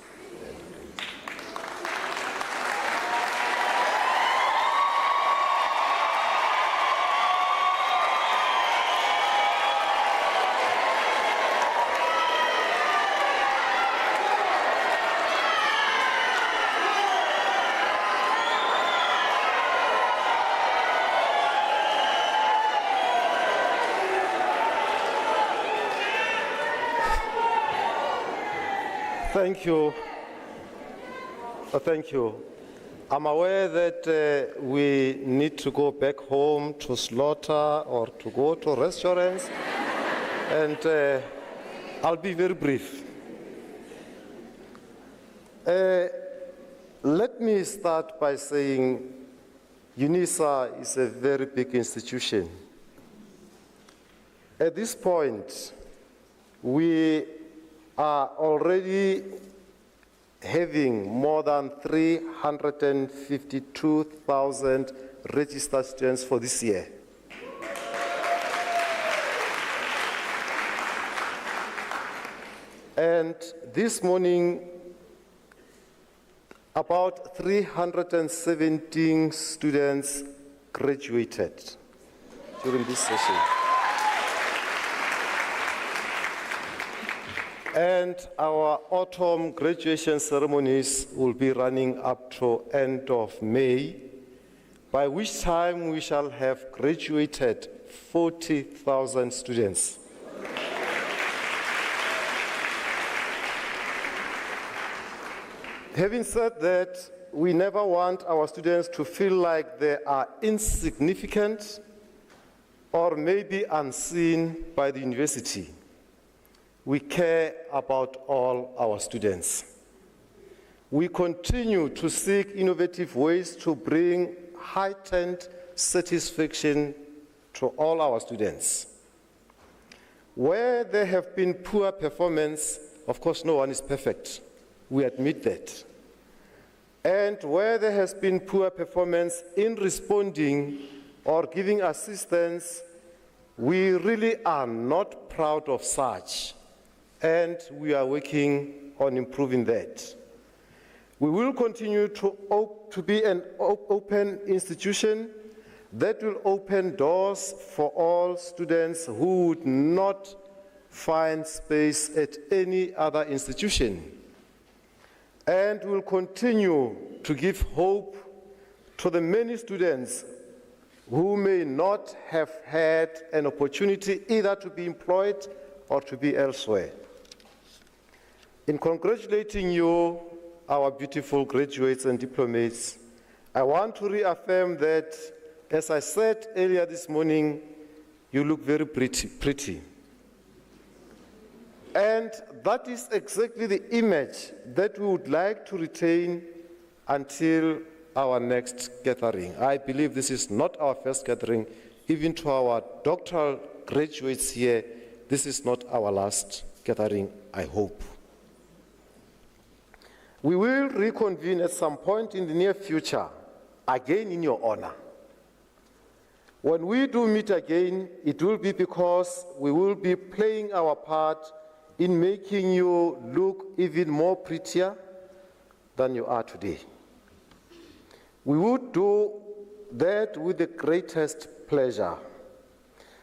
Speaker 5: Thank you. Thank you. I'm aware that we need to go back home to slaughter or to go to restaurants, and I'll be very brief. Let me start by saying Unisa is a very big institution. At this point, we are already having more than 352,000 registered students for this year. And this morning, about 317 students graduated during this session. And our autumn graduation ceremonies will be running up to end of May, by which time we shall have graduated 40,000 students. Having said that, we never want our students to feel like they are insignificant or maybe unseen by the university. We care about all our students. We continue to seek innovative ways to bring heightened satisfaction to all our students. Where there have been poor performance, of course no one is perfect. We admit that. And where there has been poor performance in responding or giving assistance, we really are not proud of such. And we are working on improving that. We will continue to be an open institution that will open doors for all students who would not find space at any other institution. And will continue to give hope to the many students who may not have had an opportunity either to be employed or to be elsewhere. In congratulating you, our beautiful graduates and diplomates, I want to reaffirm that, as I said earlier this morning, you look very pretty. And that is exactly the image that we would like to retain until our next gathering. I believe this is not our first gathering. Even to our doctoral graduates here, this is not our last gathering, I hope. We will reconvene at some point in the near future, again in your honor. When we do meet again, it will be because we will be playing our part in making you look even more prettier than you are today. We would do that with the greatest pleasure.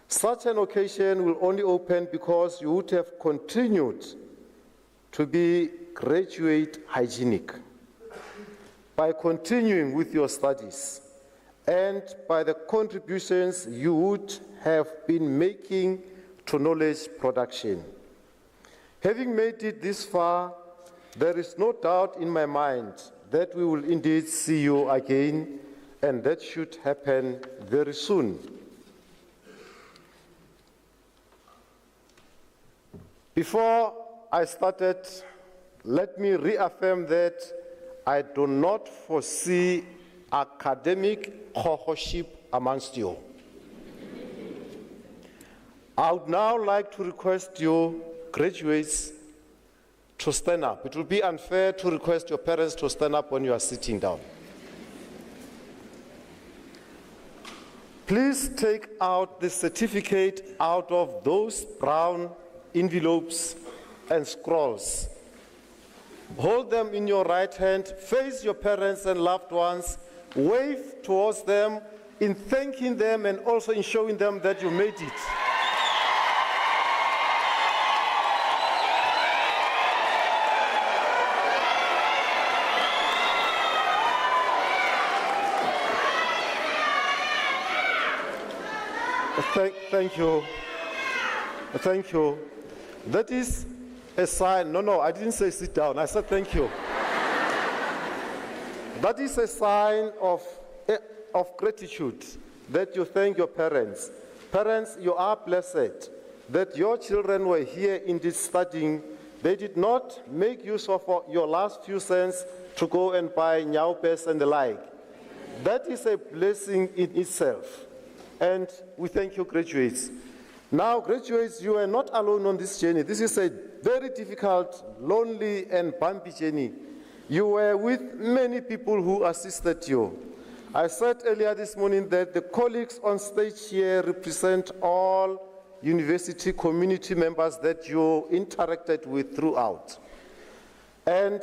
Speaker 5: Such an occasion will only open because you would have continued to be graduate hygienic by continuing with your studies and by the contributions you would have been making to knowledge production. Having made it this far, there is no doubt in my mind that we will indeed see you again, and that should happen very soon. Before I started, let me reaffirm that I do not foresee academic cohorship amongst you. I would now like to request you, graduates, to stand up. It will be unfair to request your parents to stand up when you are sitting down. Please take out the certificate out of those brown envelopes and scrolls. Hold them in your right hand, face your parents and loved ones, wave towards them in thanking them and also in showing them that you made it. Thank you. Thank you. That is a sign. No, I didn't say sit down. I said thank you. That is a sign of gratitude, that you thank your parents. Parents, you are blessed that your children were here in this studying. They did not make use of your last few cents to go and buy nyaupes and the like. That is a blessing in itself. And we thank you, graduates. Now, graduates, you are not alone on this journey. This is a very difficult, lonely, and bumpy journey. You were with many people who assisted you. I said earlier this morning that the colleagues on stage here represent all university community members that you interacted with throughout. And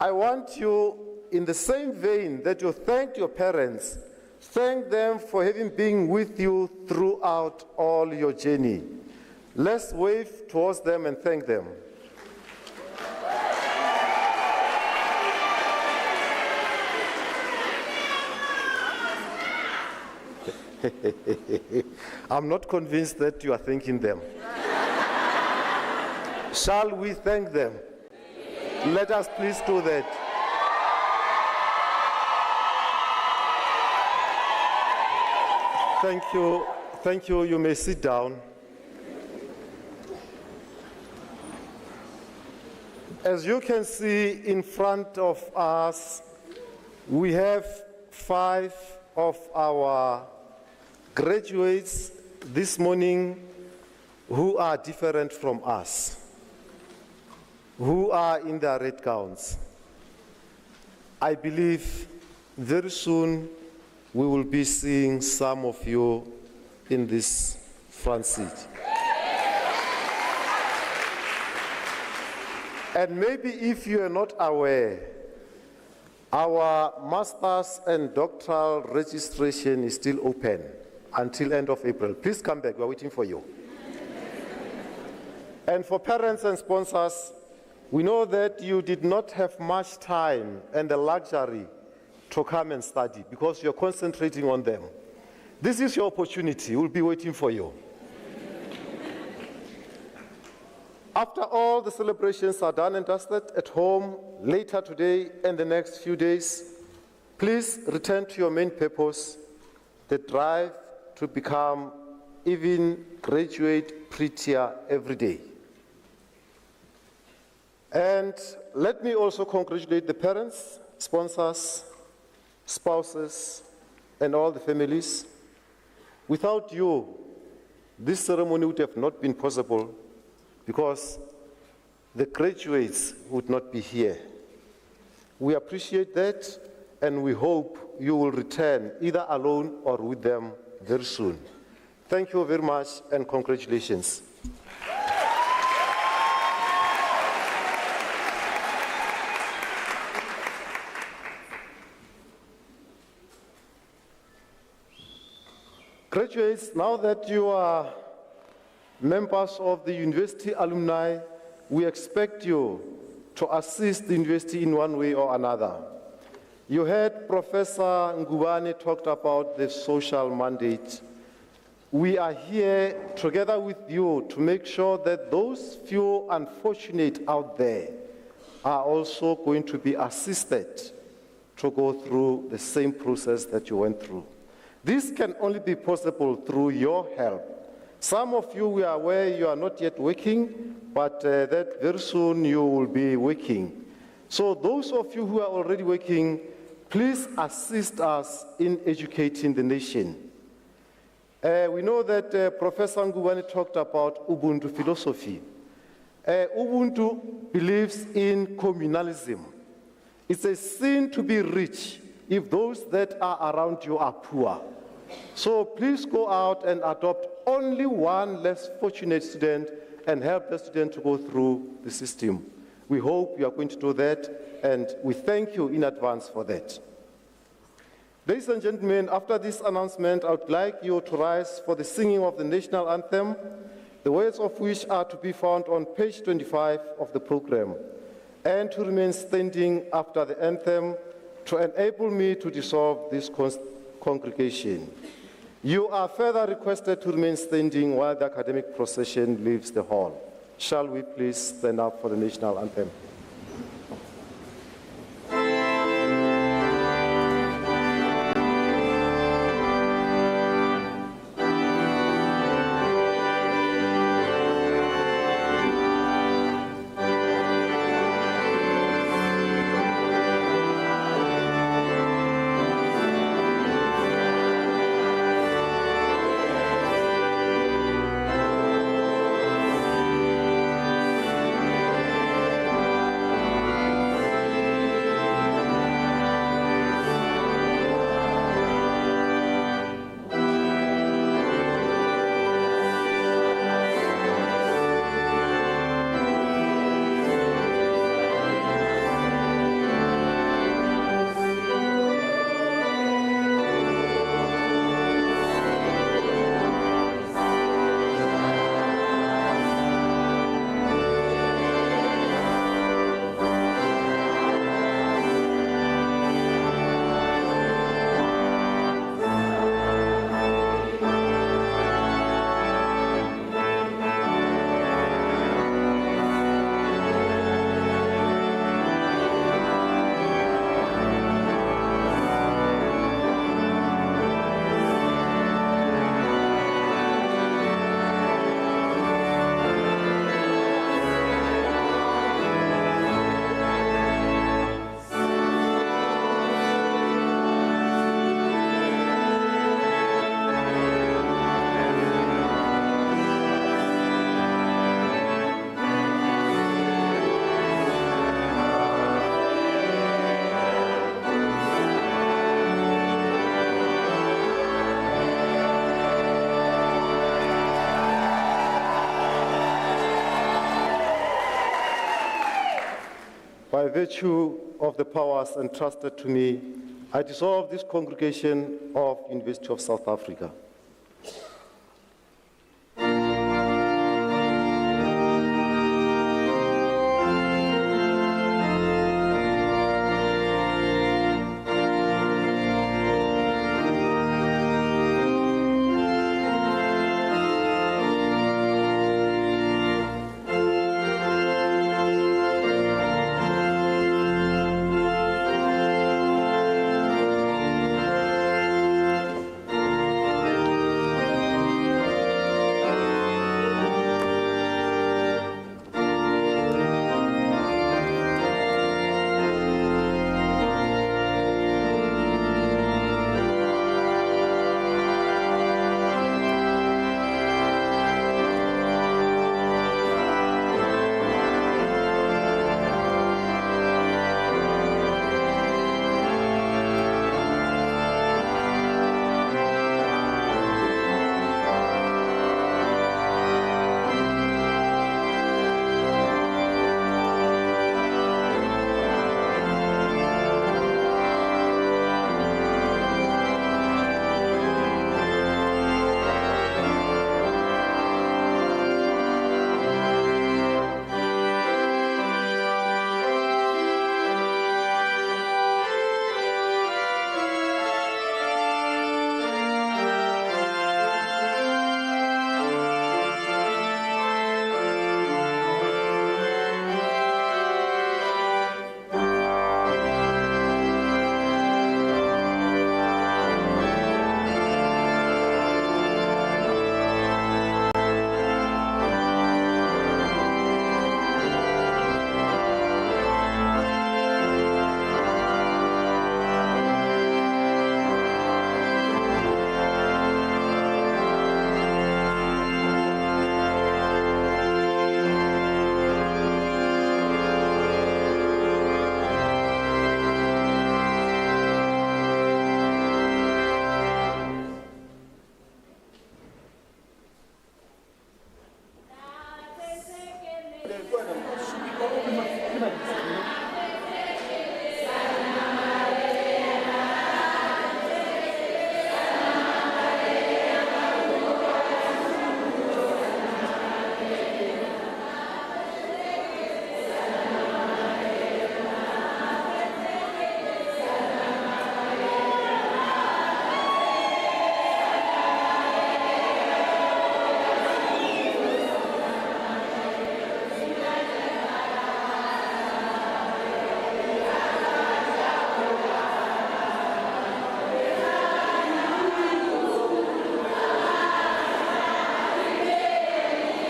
Speaker 5: I want you, in the same vein that you thanked your parents, thank them for having been with you throughout all your journey. Let's wave towards them and thank them. I'm not convinced that you are thanking them. Shall we thank them? Let us please do that. Thank you. Thank you. You may sit down. As you can see in front of us, we have 5 of our graduates this morning who are different from us, who are in their red gowns. I believe very soon we will be seeing some of you in this front seat. And maybe if you are not aware, our master's and doctoral registration is still open until end of April. Please come back, we're waiting for you. And for parents and sponsors, we know that you did not have much time and the luxury to come and study because you're concentrating on them. This is your opportunity. We'll be waiting for you. After all the celebrations are done and dusted at home later today and the next few days, please return to your main purpose, the drive to become even graduate prettier every day. And let me also congratulate the parents, sponsors, spouses, and all the families. Without you, this ceremony would have not been possible because the graduates would not be here. We appreciate that, and we hope you will return either alone or with them very soon. Thank you very much, and congratulations. Graduates, now that you are members of the university alumni, we expect you to assist the university in one way or another. You heard Professor Ngubane talked about the social mandate. We are here together with you to make sure that those few unfortunate out there are also going to be assisted to go through the same process that you went through. This can only be possible through your help. Some of you, we are aware you are not yet working, but that very soon you will be working. So those of you who are already working, please assist us in educating the nation. We know that Professor Ngubane talked about Ubuntu philosophy. Ubuntu believes in communalism. It's a sin to be rich if those that are around you are poor. So please go out and adopt only one less fortunate student and help the student to go through the system. We hope you are going to do that, and we thank you in advance for that. Ladies and gentlemen, after this announcement, I would like you to rise for the singing of the national anthem, the words of which are to be found on page 25 of the program, and to remain standing after the anthem to enable me to dissolve this congregation. You are further requested to remain standing while the academic procession leaves the hall. Shall we please stand up for the national anthem? By virtue of the powers entrusted to me, I dissolve this congregation of University of South Africa.